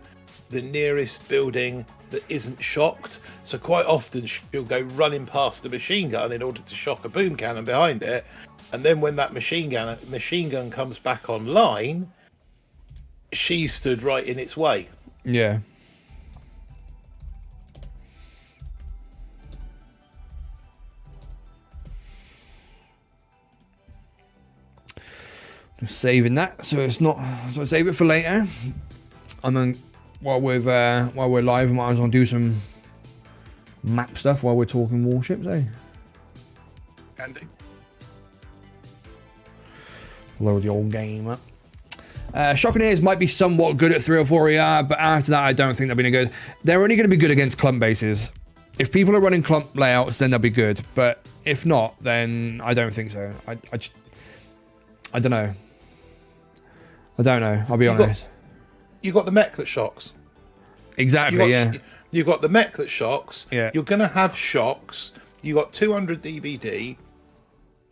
the nearest building that isn't shocked. So quite often she'll go running past the machine gun in order to shock a boom cannon behind it, and then when that machine gun comes back online, she stood right in its way. Yeah. Just saving that, so it's not. So I save it for later. And then while we're live, we might as well do some map stuff while we're talking warships, eh? Can do. Load the old game up. Shockeneers might be somewhat good at 3 or 4 ER, but after that, I don't think they'll be any good. They're only going to be good against clump bases. If people are running clump layouts, then they'll be good. But if not, then I don't think so. I don't know. I don't know. I'll be honest. You got the mech that shocks. Exactly. You got the mech that shocks. Yeah. You're going to have shocks. You got 200 DBD.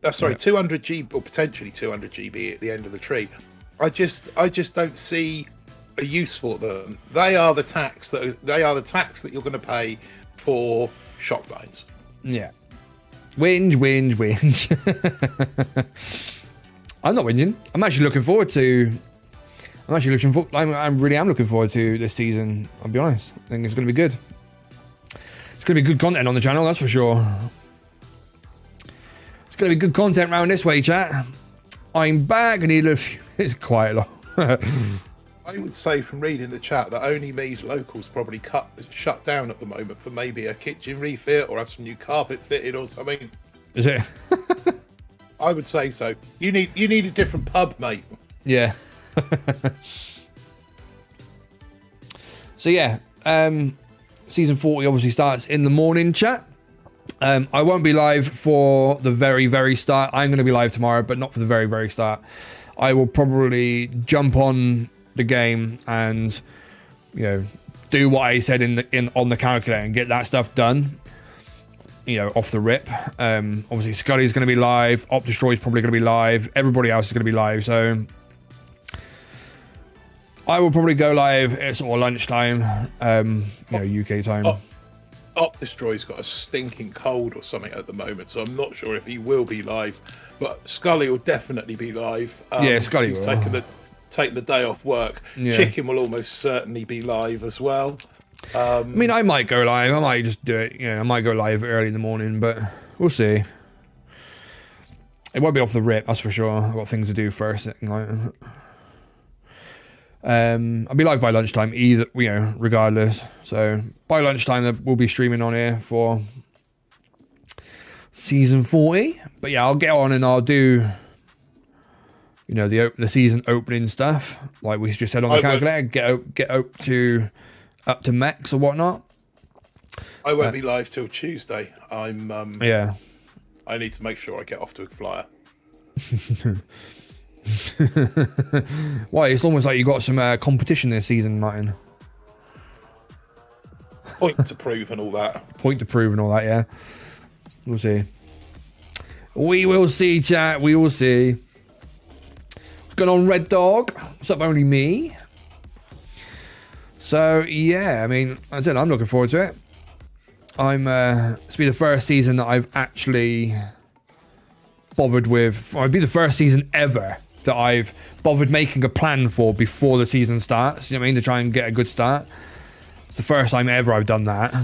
200 GB or potentially 200 GB at the end of the tree. I just don't see a use for them. They are the tax that you're going to pay for shock mines. Yeah. Whinge. I'm not whinging. I'm actually looking forward to. I really am looking forward to this season. I'll be honest. I think it's going to be good. It's going to be good content on the channel, that's for sure. It's going to be good content round this way, chat. I'm back. I need a few minutes quiet. I would say from reading the chat that Only Me's locals probably shut down at the moment for maybe a kitchen refit or have some new carpet fitted or something. Is it? I would say so. You need a different pub, mate. Yeah. So yeah, season 40 obviously starts in the morning, chat. I won't be live for the very, very start. I'm going to be live tomorrow, but not for the very, very start. I will probably jump on the game and, you know, do what I said on the calculator and get that stuff done, you know, off the rip. Obviously, Scully's going to be live. Op Destroy's probably going to be live. Everybody else is going to be live. So I will probably go live at sort of lunchtime, UK time. Op Destroy's got a stinking cold or something at the moment, so I'm not sure if he will be live. But Scully will definitely be live. Yeah, Scully will. Taking the day off work. Yeah. Chicken will almost certainly be live as well. I mean, I might go live. I might just do it. I might go live early in the morning, but we'll see. It won't be off the rip, that's for sure. I've got things to do first. I'll be live by lunchtime, regardless. So by lunchtime, we'll be streaming on here for season 40. But yeah, I'll get on and I'll do, the season opening stuff, like we just said on the calculator. Get up to max or whatnot. I won't be live till Tuesday. I'm yeah. I need to make sure I get off to a flyer. Why? It's almost like you got some competition this season, Martin. Point to prove and all that. Yeah. We'll see. We will see, chat. We will see. What's going on, Red Dog? What's up, Only Me? So, yeah, I mean, as I said, I'm looking forward to it. It's be the first season that I've actually bothered with. It'd be the first season ever that I've bothered making a plan for before the season starts. You know what I mean? To try and get a good start. It's the first time ever I've done that.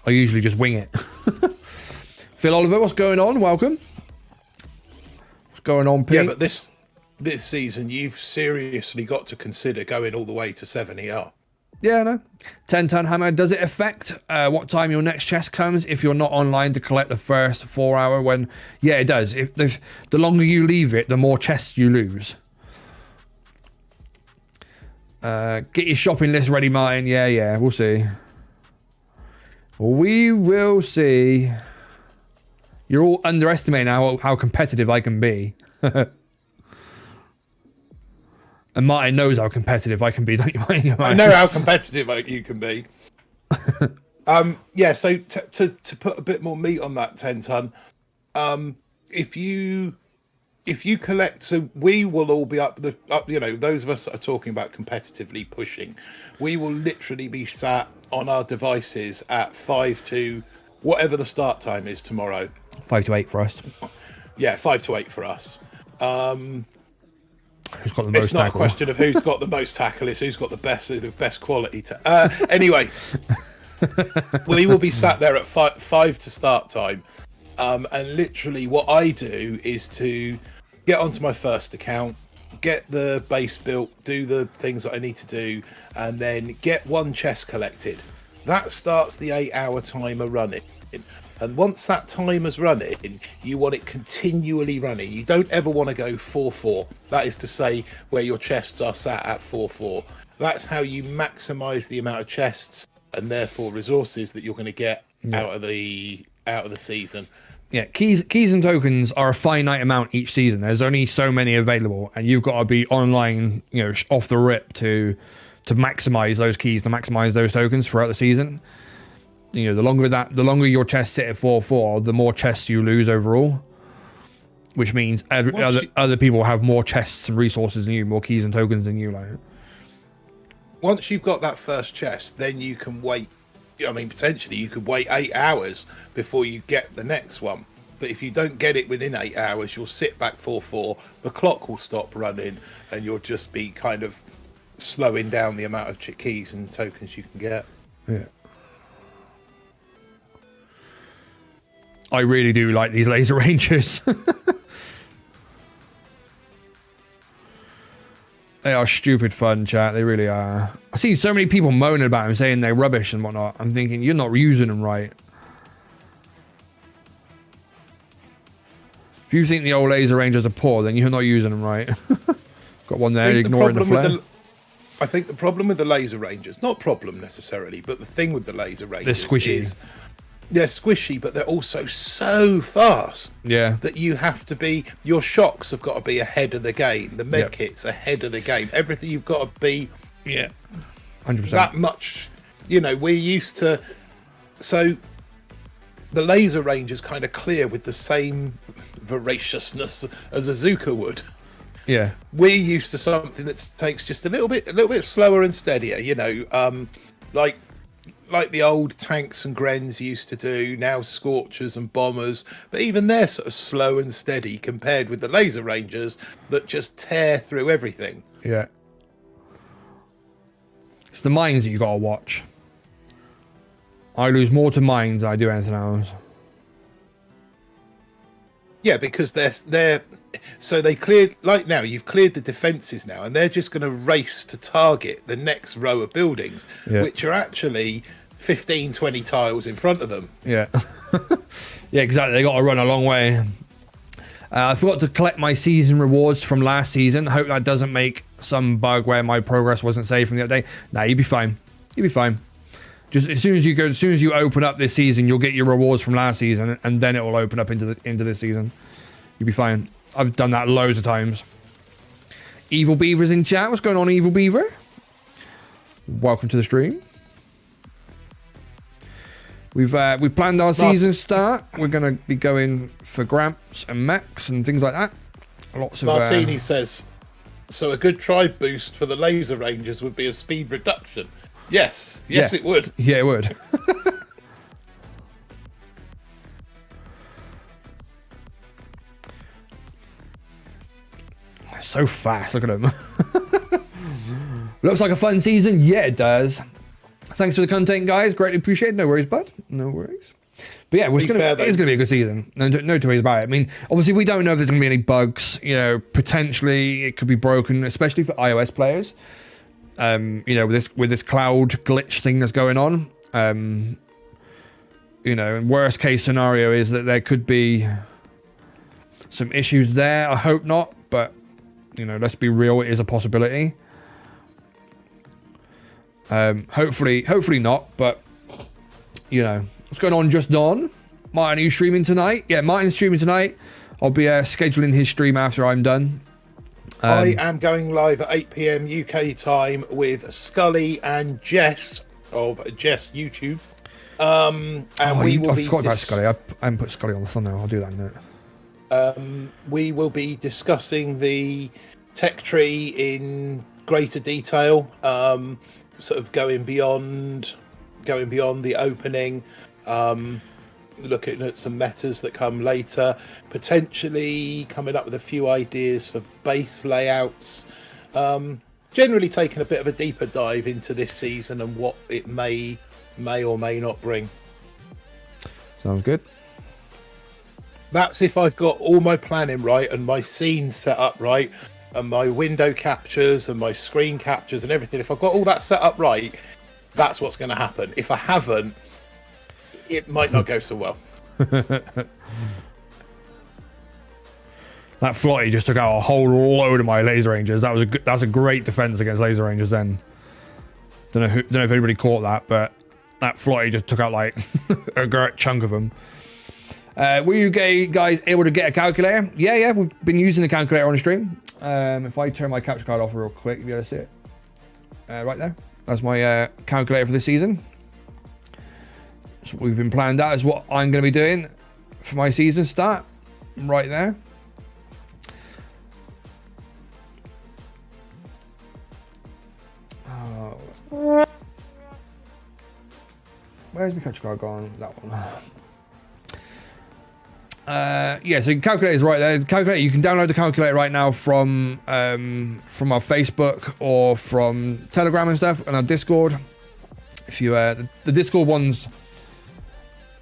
I usually just wing it. Phil Oliver, what's going on? Welcome. What's going on, Pete? Yeah, but this season, you've seriously got to consider going all the way to 7ER. Yeah, no. 10-ton hammer. Does it affect what time your next chest comes if you're not online to collect the first 4 hour? When yeah, it does. If the longer you leave it, the more chests you lose. Get your shopping list ready, Martin. Yeah. We'll see. We will see. You're all underestimating how competitive I can be. And Martin knows how competitive I can be, don't you? I know how competitive you can be. Yeah, so to put a bit more meat on that 10-ton, if you collect, so we will all be up, those of us that are talking about competitively pushing, we will literally be sat on our devices at 5 to whatever the start time is tomorrow. 5 to 8 for us. Yeah, 5 to 8 for us. Who's got the most it's not tackle? A question of who's got the most tackle, it's who's got the best quality. Anyway, we will be sat there at 5 to start time. And literally what I do is to get onto my first account, get the base built, do the things that I need to do, and then get one chest collected. That starts the 8 hour timer running. And once that timer's running, you want it continually running. You don't ever want to go 4-4. That is to say, where your chests are sat at 4-4. That's how you maximize the amount of chests and therefore resources that you're going to get out of the season. Yeah, keys and tokens are a finite amount each season. There's only so many available, and you've got to be online, off the rip to maximize those keys, to maximize those tokens throughout the season. The longer your chests sit at 4-4, the more chests you lose overall. Which means other people have more chests and resources than you, more keys and tokens than you. Once you've got that first chest, then you can wait. I mean, potentially you could wait 8 hours before you get the next one. But if you don't get it within 8 hours, you'll sit back 4-4, the clock will stop running, and you'll just be kind of slowing down the amount of keys and tokens you can get. Yeah. I really do like these laser rangers. They are stupid fun, chat. They really are. I see so many people moaning about them, saying they're rubbish and whatnot. I'm thinking, you're not using them right. If you think the old laser rangers are poor, then you're not using them right. Got one there ignoring the flare. I think the problem with the laser rangers, not problem necessarily, but the thing with the laser rangers they're squishy. Is they're squishy, but they're also so fast. Yeah. That you have to be, your shocks have got to be ahead of the game. The med kits ahead of the game. Everything you've got to be. Yeah. 100%. That much. We're used to. So the laser rangers kind of clear with the same voraciousness as a Zuka would. Yeah. We're used to something that takes just a little bit slower and steadier, like the old tanks and Grens used to do, now Scorchers and Bombers, but even they're sort of slow and steady compared with the laser rangers that just tear through everything. Yeah. It's the mines that you gotta watch. I lose more to mines than I do anything else. Yeah, because they're so they cleared, like now you've cleared the defences now, and they're just going to race to target the next row of buildings, which are actually 15, 20 tiles in front of them. Yeah. Yeah, exactly. They got to run a long way. I forgot to collect my season rewards from last season. Hope that doesn't make some bug where my progress wasn't saved from the other day. Nah, you'll be fine. You'll be fine. Just as soon as you open up this season, you'll get your rewards from last season, and then it will open up into this season. You'll be fine. I've done that loads of times. Evil Beaver's in chat. What's going on, Evil Beaver? Welcome to the stream. We've planned our season start. We're going to be going for Gramps and Max and things like that. Lots of Martini says, so a good tribe boost for the laser rangers would be a speed reduction. Yes, it would. Yeah, it would. So fast, look at him. Looks like a fun season. Yeah, it does. Thanks for the content, guys. Greatly appreciated. No worries, bud. No worries. But yeah, it's going to be a good season. No two ways about it. I mean, obviously, we don't know if there's going to be any bugs. Potentially it could be broken, especially for iOS players. With this cloud glitch thing that's going on. Worst case scenario is that there could be some issues there. I hope not, but let's be real, it is a possibility. Hopefully not, but what's going on? Just on Martin, are you streaming tonight? Yeah, Martin's streaming tonight. I'll be scheduling his stream after I'm done. I am going live at 8 p.m. UK time with Scully and Jess of Jess YouTube. And I forgot about Scully. I haven't put Scully on the thumbnail. I'll do that in a minute. We will be discussing the tech tree in greater detail, sort of going beyond the opening, looking at some metas that come later, potentially coming up with a few ideas for base layouts, generally taking a bit of a deeper dive into this season and what it may or may not bring. Sounds good. That's if I've got all my planning right and my scenes set up right and my window captures and my screen captures and everything. If I've got all that set up right, that's what's going to happen. If I haven't, it might not go so well. That Flotty just took out a whole load of my laser rangers. That's a great defense against laser rangers. Then don't know if anybody caught that, but that Flotty just took out like a great chunk of them. Were you guys able to get a calculator? Yeah, we've been using the calculator on the stream. If I turn my capture card off real quick, you'll be able to see it. Right there. That's my calculator for this season. So we've been planned out as what I'm going to be doing for my season start. Right there. Where's my capture card gone? That one. Yeah, so calculator is right there. The calculator, you can download the calculator right now from our Facebook or from Telegram and stuff, and our Discord. If you the Discord one's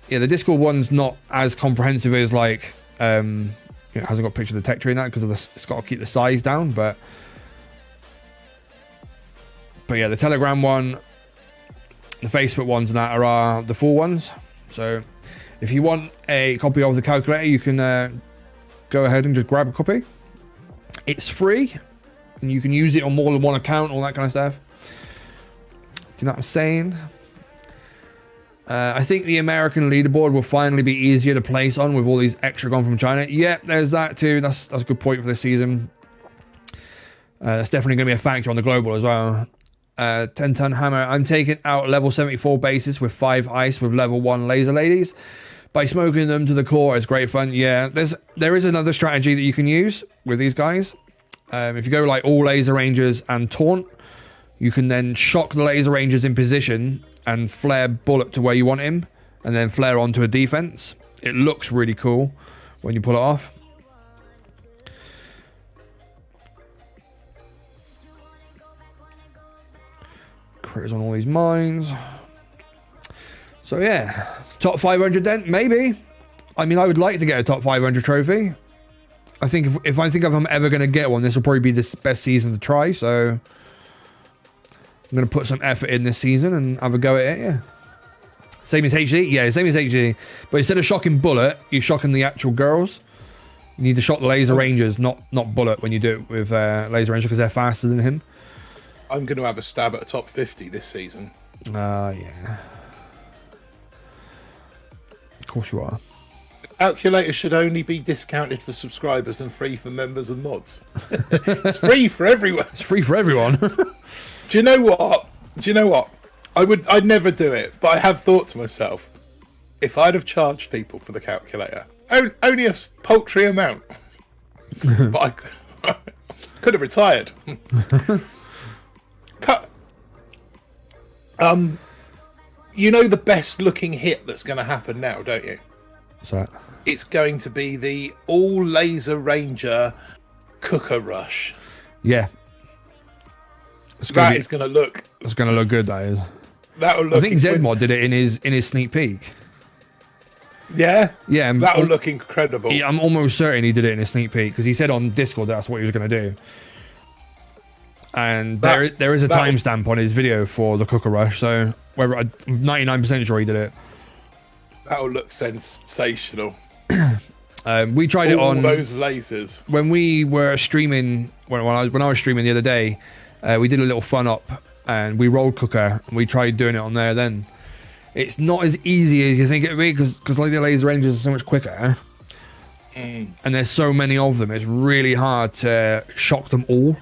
the Discord one's not as comprehensive as like it hasn't got a picture of the tech tree in that because it's got to keep the size down, but yeah, the Telegram one, the Facebook ones and that are the full ones. So if you want a copy of the calculator, you can go ahead and just grab a copy. It's free, and you can use it on more than one account, all that kind of stuff. Do you know what I'm saying? I think the American leaderboard will finally be easier to place on with all these extra gone from China. Yeah, there's that too. That's a good point for this season. That's definitely going to be a factor on the global as well. 10-ton hammer. I'm taking out level 74 bases with 5 ice with level 1 laser ladies. By smoking them to the core, it's great fun. Yeah, there is another strategy that you can use with these guys. If you go like all laser rangers and taunt, you can then shock the laser rangers in position and flare bullet to where you want him, and then flare onto a defense. It looks really cool when you pull it off. Critters on all these mines. So yeah, top 500 then, maybe. I mean, I would like to get a top 500 trophy. I think if I'm ever going to get one, this will probably be the best season to try. So I'm going to put some effort in this season and have a go at it. Yeah. Same as HD. Yeah, same as HD. But instead of shocking bullet, you're shocking the actual girls. You need to shock the laser rangers, not bullet when you do it with laser ranger because they're faster than him. I'm going to have a stab at a top 50 this season. Yeah. Of course you are. Calculator should only be discounted for subscribers and free for members and mods. It's free for everyone. It's free for everyone. Do you know what? I'd never do it, but I have thought to myself, if I'd have charged people for the calculator, only a paltry amount, but I could have retired. You know the best looking hit that's going to happen now, don't you? What's that? It's going to be the all laser ranger cooker rush. Yeah. It's going to look. It's going to look good. That is. That'll look. I think Zedmod did it in his sneak peek. Yeah. Yeah. That'll look incredible. Yeah, I'm almost certain he did it in his sneak peek because he said on Discord that's what he was going to do. And there is a timestamp on his video for the cooker rush, so I'm 99% sure he did it. That'll look sensational. We tried it on those lasers when we were streaming. When I was streaming the other day, we did a little fun up and we rolled cooker and we tried doing it on there. Then it's not as easy as you think it would be because like the laser rangers are so much quicker, and there's so many of them. It's really hard to shock them all.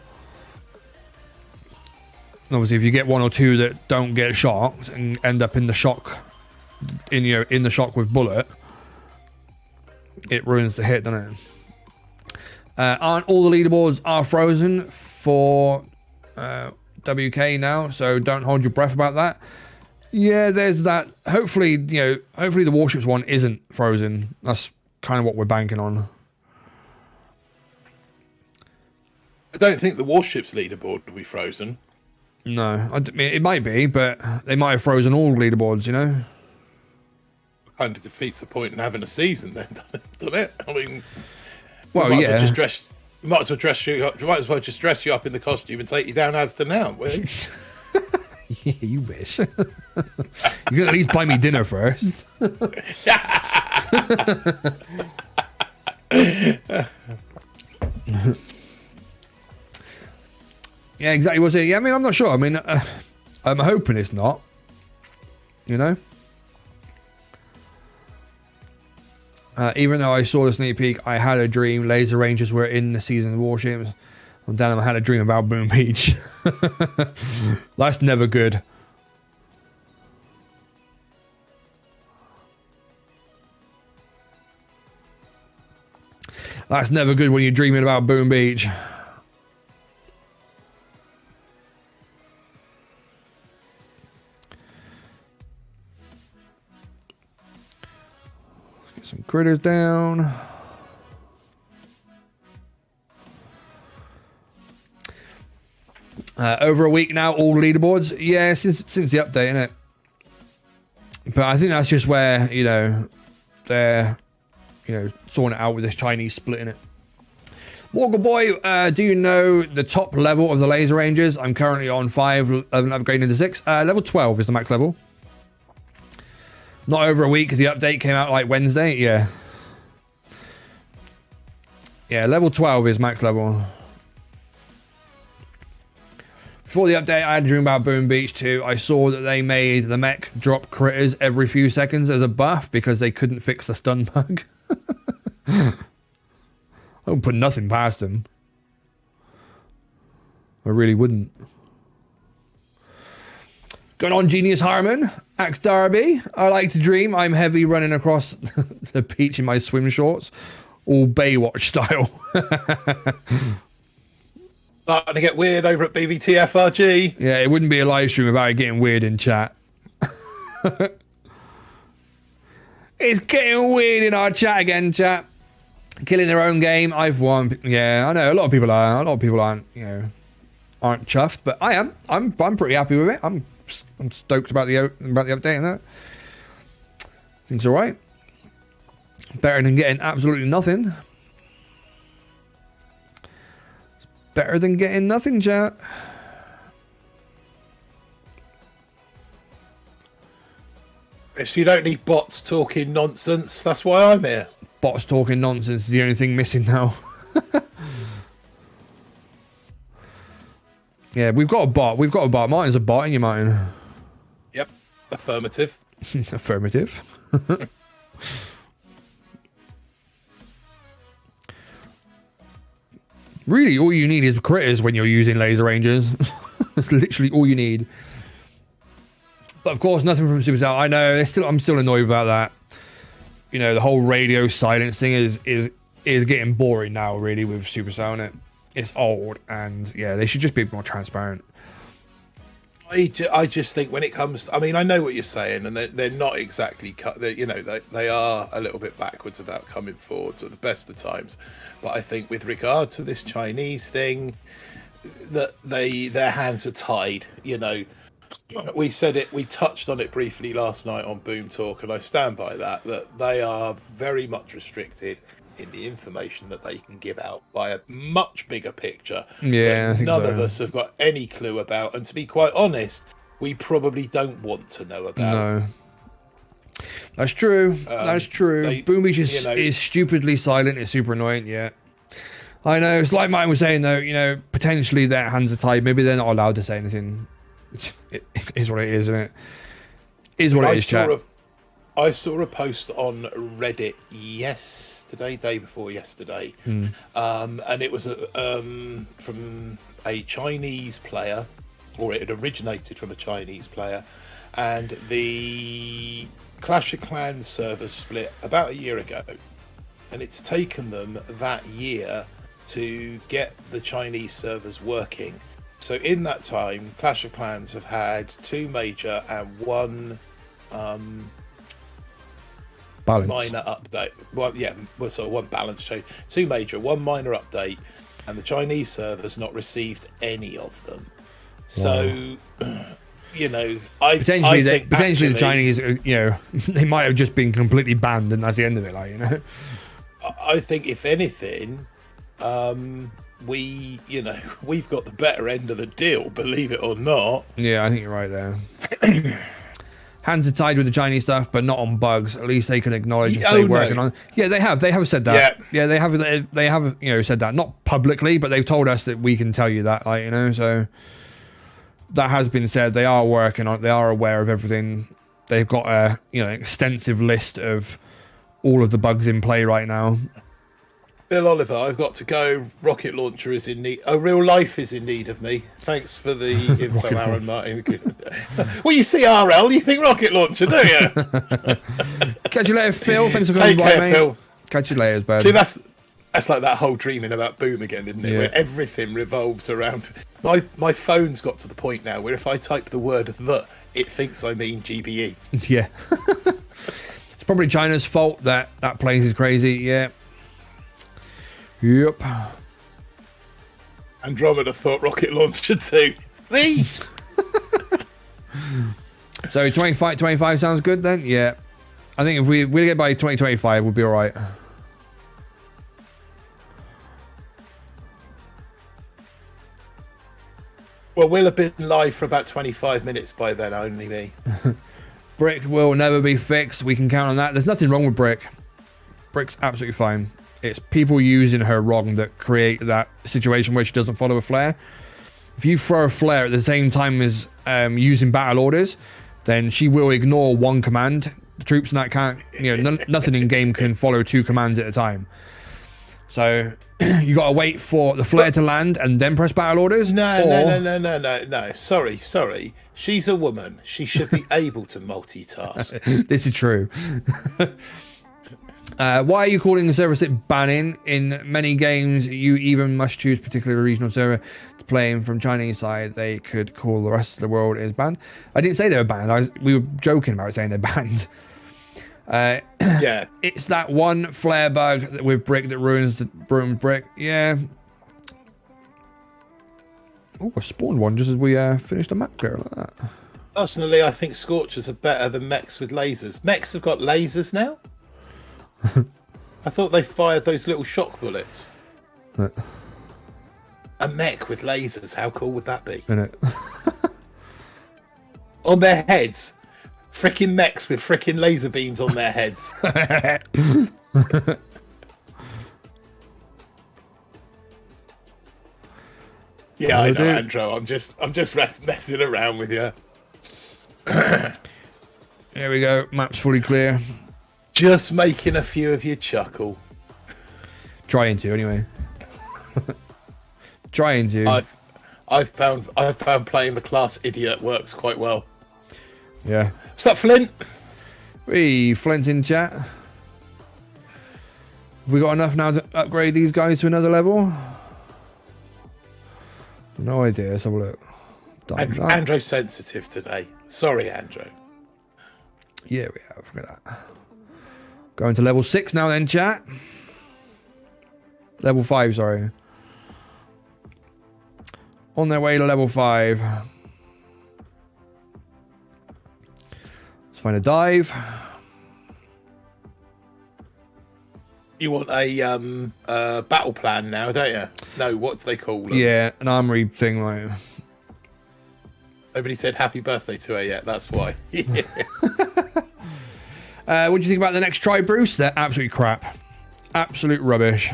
Obviously, if you get one or two that don't get shocked and end up in the shock, in the shock with bullet, it ruins the hit, doesn't it? Aren't all the leaderboards are frozen for WK now? So don't hold your breath about that. Yeah, there's that. Hopefully the Warships one isn't frozen. That's kind of what we're banking on. I don't think the Warships leaderboard will be frozen. No, I mean, it might be, but they might have frozen all leaderboards, Kind of defeats the point in having a season then, doesn't it? I mean, well, might yeah. As well just dress you up in the costume and take you down as to now, will you? Yeah, you wish. You can at least buy me dinner first. Yeah, exactly. Was it? Yeah, I mean, I'm not sure. I mean, I'm hoping it's not. You know? Even though I saw the sneak peek, I had a dream. Laser Rangers were in the season of Warships. Well, damn, I had a dream about Boom Beach. That's never good. That's never good when you're dreaming about Boom Beach. Let's get some critters down. Over a week now, all leaderboards. Yeah, since the update, innit? But I think that's just where, you know, they're, you know, sorting it out with this Chinese split in it. Morgan Boy, do you know the top level of the Laser Rangers? I'm currently on 5, upgrading to 6. Level 12 is the max level. Not over a week. The update came out like Wednesday. Yeah. Yeah, level 12 is max level. Before the update, I had a dream about Boom Beach too. I saw that they made the mech drop critters every few seconds as a buff because they couldn't fix the stun bug. I wouldn't put nothing past them. I really wouldn't. Going on, Genius Harmon. Axe Derby. I like to dream. I'm heavy running across the beach in my swim shorts. All Baywatch style. Starting to get weird over at BBTFRG. Yeah, it wouldn't be a live stream without it getting weird in chat. It's getting weird in our chat again, chat. Killing their own game. I've won. Yeah, I know. A lot of people are. A lot of people aren't, you know, aren't chuffed, but I am. I'm pretty happy with it. I'm stoked about the update and that. Things all right. Better than getting absolutely nothing. It's better than getting nothing, chat. So you don't need bots talking nonsense. That's why I'm here. Bots talking nonsense is the only thing missing now. Yeah, we've got a bot. We've got a bot. Martin's a bot, ain't you, Martin? Yep. Affirmative. Affirmative. Really, all you need is critters when you're using Laser Rangers. That's literally all you need. But of course, nothing from Supercell. I know. I'm still annoyed about that. You know, the whole radio silence thing is getting boring now, really, with Supercell, and it's old, and yeah, they should just be more transparent. I just think when it comes, I mean, I know what you're saying, and they're not exactly cut. You know, they are a little bit backwards about coming forwards at the best of times. But I think with regard to this Chinese thing, that their hands are tied. You know, we said it, we touched on it briefly last night on Boom Talk, and I stand by that. That they are very much restricted in the information that they can give out by a much bigger picture. Yeah, I think none so. of us have got any clue about, and to be quite honest, we probably don't want to know about. No, that's true. That's true. Boom Beach is stupidly silent. It's super annoying. Yeah, I know. It's like Mike was saying though. You know, potentially their hands are tied. Maybe they're not allowed to say anything. It is what it is, isn't it? Is what it is, chat. I saw a post on Reddit yesterday, day before yesterday, and it was from a Chinese player, or it had originated from a Chinese player, and the Clash of Clans server split about a year ago, and it's taken them that year to get the Chinese servers working. So in that time, Clash of Clans have had 2 major and 1 balance. Minor update. Well, yeah, so 1 balance change, 2 major, 1 minor update, and the Chinese server's not received any of them. So, you know, I think the Chinese, you know, they might have just been completely banned, and that's the end of it. Like, you know, I think if anything, we've got the better end of the deal, believe it or not. Yeah, I think you're right there. hands are tied with the Chinese stuff, but not on bugs. At least they can acknowledge and say working on. Yeah, they have said that. Yeah, they have said that, not publicly, but they've told us that we can tell you that, like, so that has been said. They are working on it. They are aware of everything. They've got a extensive list of all of the bugs in play right now. Bill Oliver, I've got to go. Rocket launcher is in need. Oh, real life is in need of me. Thanks for the info, Aaron Martin. Well, you see RL, you think rocket launcher, do you? Catch you later, Phil. Thanks for coming by, mate. Phil. Catch you later, bud. See, that's like that whole dreaming about Boom again, isn't it? Yeah. Where everything revolves around. My phone's got to the point now where if I type the word "the," it thinks I mean GBE. Yeah. It's probably China's fault that place is crazy. Yeah. Yep. Andromeda thought rocket launcher too. See? So 25 sounds good then? Yeah. I think if we get by 2025, we'll be alright. Well, we'll have been live for about 25 minutes by then, only me. Brick will never be fixed. We can count on that. There's nothing wrong with Brick. Brick's absolutely fine. It's people using her wrong that create that situation where she doesn't follow a flare. If you throw a flare at the same time as using battle orders, then she will ignore one command. The troops and that can't, nothing in game can follow two commands at a time. So you got to wait for the flare to land and then press battle orders. No. Sorry. She's a woman. She should be able to multitask. This is true. Why are you calling the server sit banning? In many games, you even must choose particular regional server to play in. From Chinese side, they could call the rest of the world is banned. I didn't say they were banned. We were joking about saying they're banned. Yeah. It's that one flare bug with Brick that ruins the Brick. Yeah. Oh, I spawned one just as we finished the map clear like that. Personally, I think Scorchers are better than mechs with lasers. Mechs have got lasers now? I thought they fired those little shock bullets. A mech with lasers, how cool would that be? On their heads. Frickin' mechs with frickin' laser beams on their heads. Yeah, I know, Andrew. I'm just messing around with you. There we go. Map's fully clear. Just making a few of you chuckle. Trying to, anyway. Trying to. I've found playing the class idiot works quite well. Yeah. What's that, Flint? Flint in chat. Have we got enough now to upgrade these guys to another level? No idea. Let's have a look. Andrew's sensitive today. Sorry, Andrew. Yeah, we have. Look at that. Going to level 6 now then, chat. Level 5, sorry. On their way to level 5. Let's find a dive. You want a battle plan now, don't you? No, what do they call them? Yeah, an armory thing, like. Nobody said happy birthday to her yet, that's why. What do you think about the next try, Bruce? They're absolute crap. Absolute rubbish.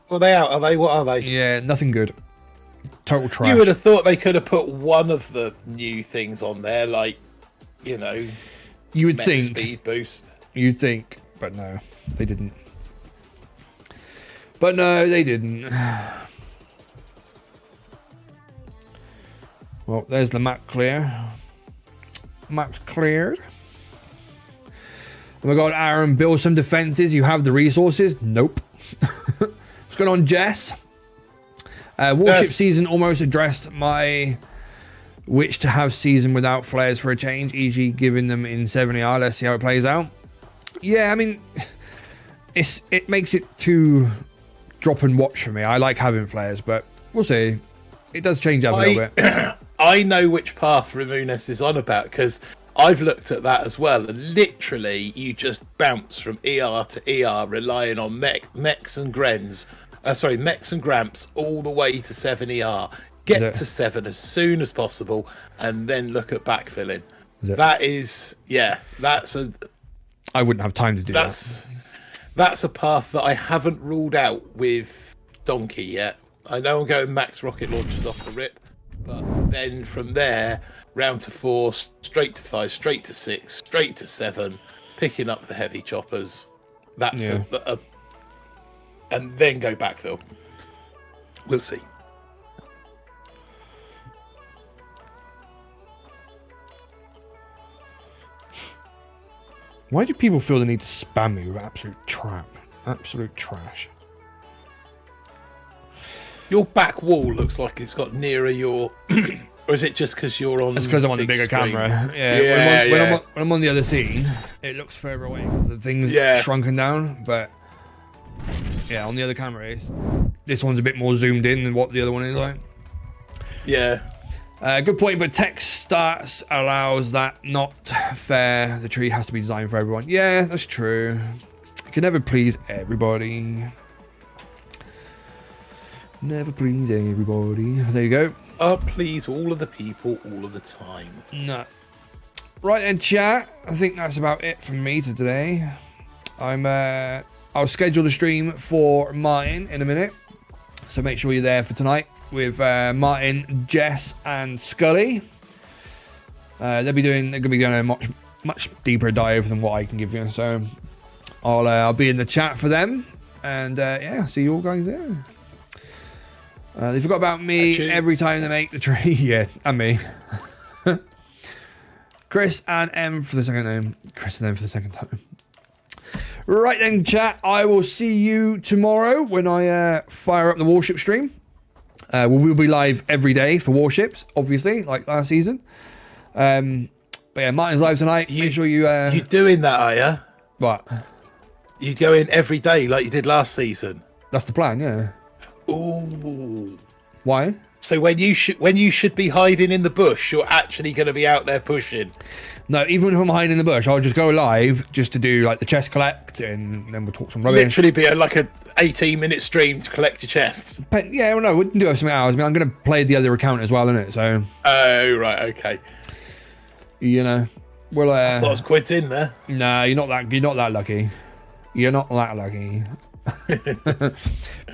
Well, they out, are they? What are they? Yeah, nothing good. Total trash. You would have thought they could have put one of the new things on there, like, you would think. Speed boost. You'd think, but no, they didn't. Well, there's the map clear. Map's cleared. Oh my god, Aaron, build some defenses. You have the resources? Nope. What's going on, Jess? Warship season almost addressed my wish to have season without flares for a change, e.g. giving them in 70R. Let's see how it plays out. Yeah, I mean, it makes it too drop and watch for me. I like having flares, but we'll see. It does change up a little bit. I know which path Ramones is on about, because I've looked at that as well, and literally you just bounce from ER to ER, relying on mechs and Gramps all the way to 7ER. Get to 7 as soon as possible, and then look at backfilling. That is, yeah, that's a. I wouldn't have time to do that. That's a path that I haven't ruled out with Donkey yet. I know I'm going max rocket launchers off the rip, but then from there, round to 4, straight to 5, straight to 6, straight to 7, picking up the heavy choppers. That's and then go backfill. We'll see. Why do people feel the need to spam me with absolute trap? Absolute trash. Your back wall looks like it's got nearer your... or is it just because you're on... It's because I'm on the bigger screen? camera. Yeah, when I'm on the other scene, it looks further away. The thing's shrunken down, but... Yeah, on the other camera, this one's a bit more zoomed in than what the other one is like. Yeah. Good point, but text stats allows that not fair. The tree has to be designed for everyone. Yeah, that's true. You can never please everybody. Never please everybody. There you go. Please all of the people all of the time. No. Right then, chat. I think that's about it from me today. I'll schedule the stream for Martin in a minute, so make sure you're there for tonight with Martin, Jess, and Scully. They're gonna be doing a much deeper dive than what I can give you. So I'll be in the chat for them, and yeah, see you all guys there. They forgot about me every time they make the tree. Yeah, and me. Chris and M for the second time. Chris and M for the second time. Right then, chat. I will see you tomorrow when I fire up the Warship stream. We'll be live every day for Warships, obviously, like last season. But yeah, Martin's live tonight. Make sure you... You doing that, are you? What? You go in every day like you did last season? That's the plan, yeah. Ooh. Why? So when you should be hiding in the bush, you're actually going to be out there pushing. No, even if I'm hiding in the bush, I'll just go live just to do like the chest collect, and then we'll talk some rubbish. Literally be like a 18-minute stream to collect your chests. But yeah, well, no, we can do it for some hours. I mean, I'm going to play the other account as well, innit? So. Oh right, okay. You know, well. I thought I was quitting there. No, you're not that lucky. You're not that lucky. But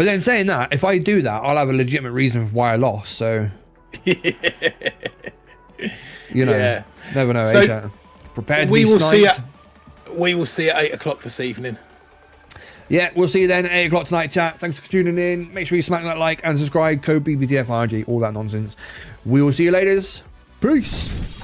then saying that, if I do that, I'll have a legitimate reason for why I lost. So. You know, never know. So prepared to be sniped. We will see at 8 o'clock this evening. Yeah, we'll see you then at 8 o'clock tonight, chat. Thanks for tuning in. Make sure you smack that like and subscribe. Code BBTFRG, all that nonsense. We will see you later. Peace.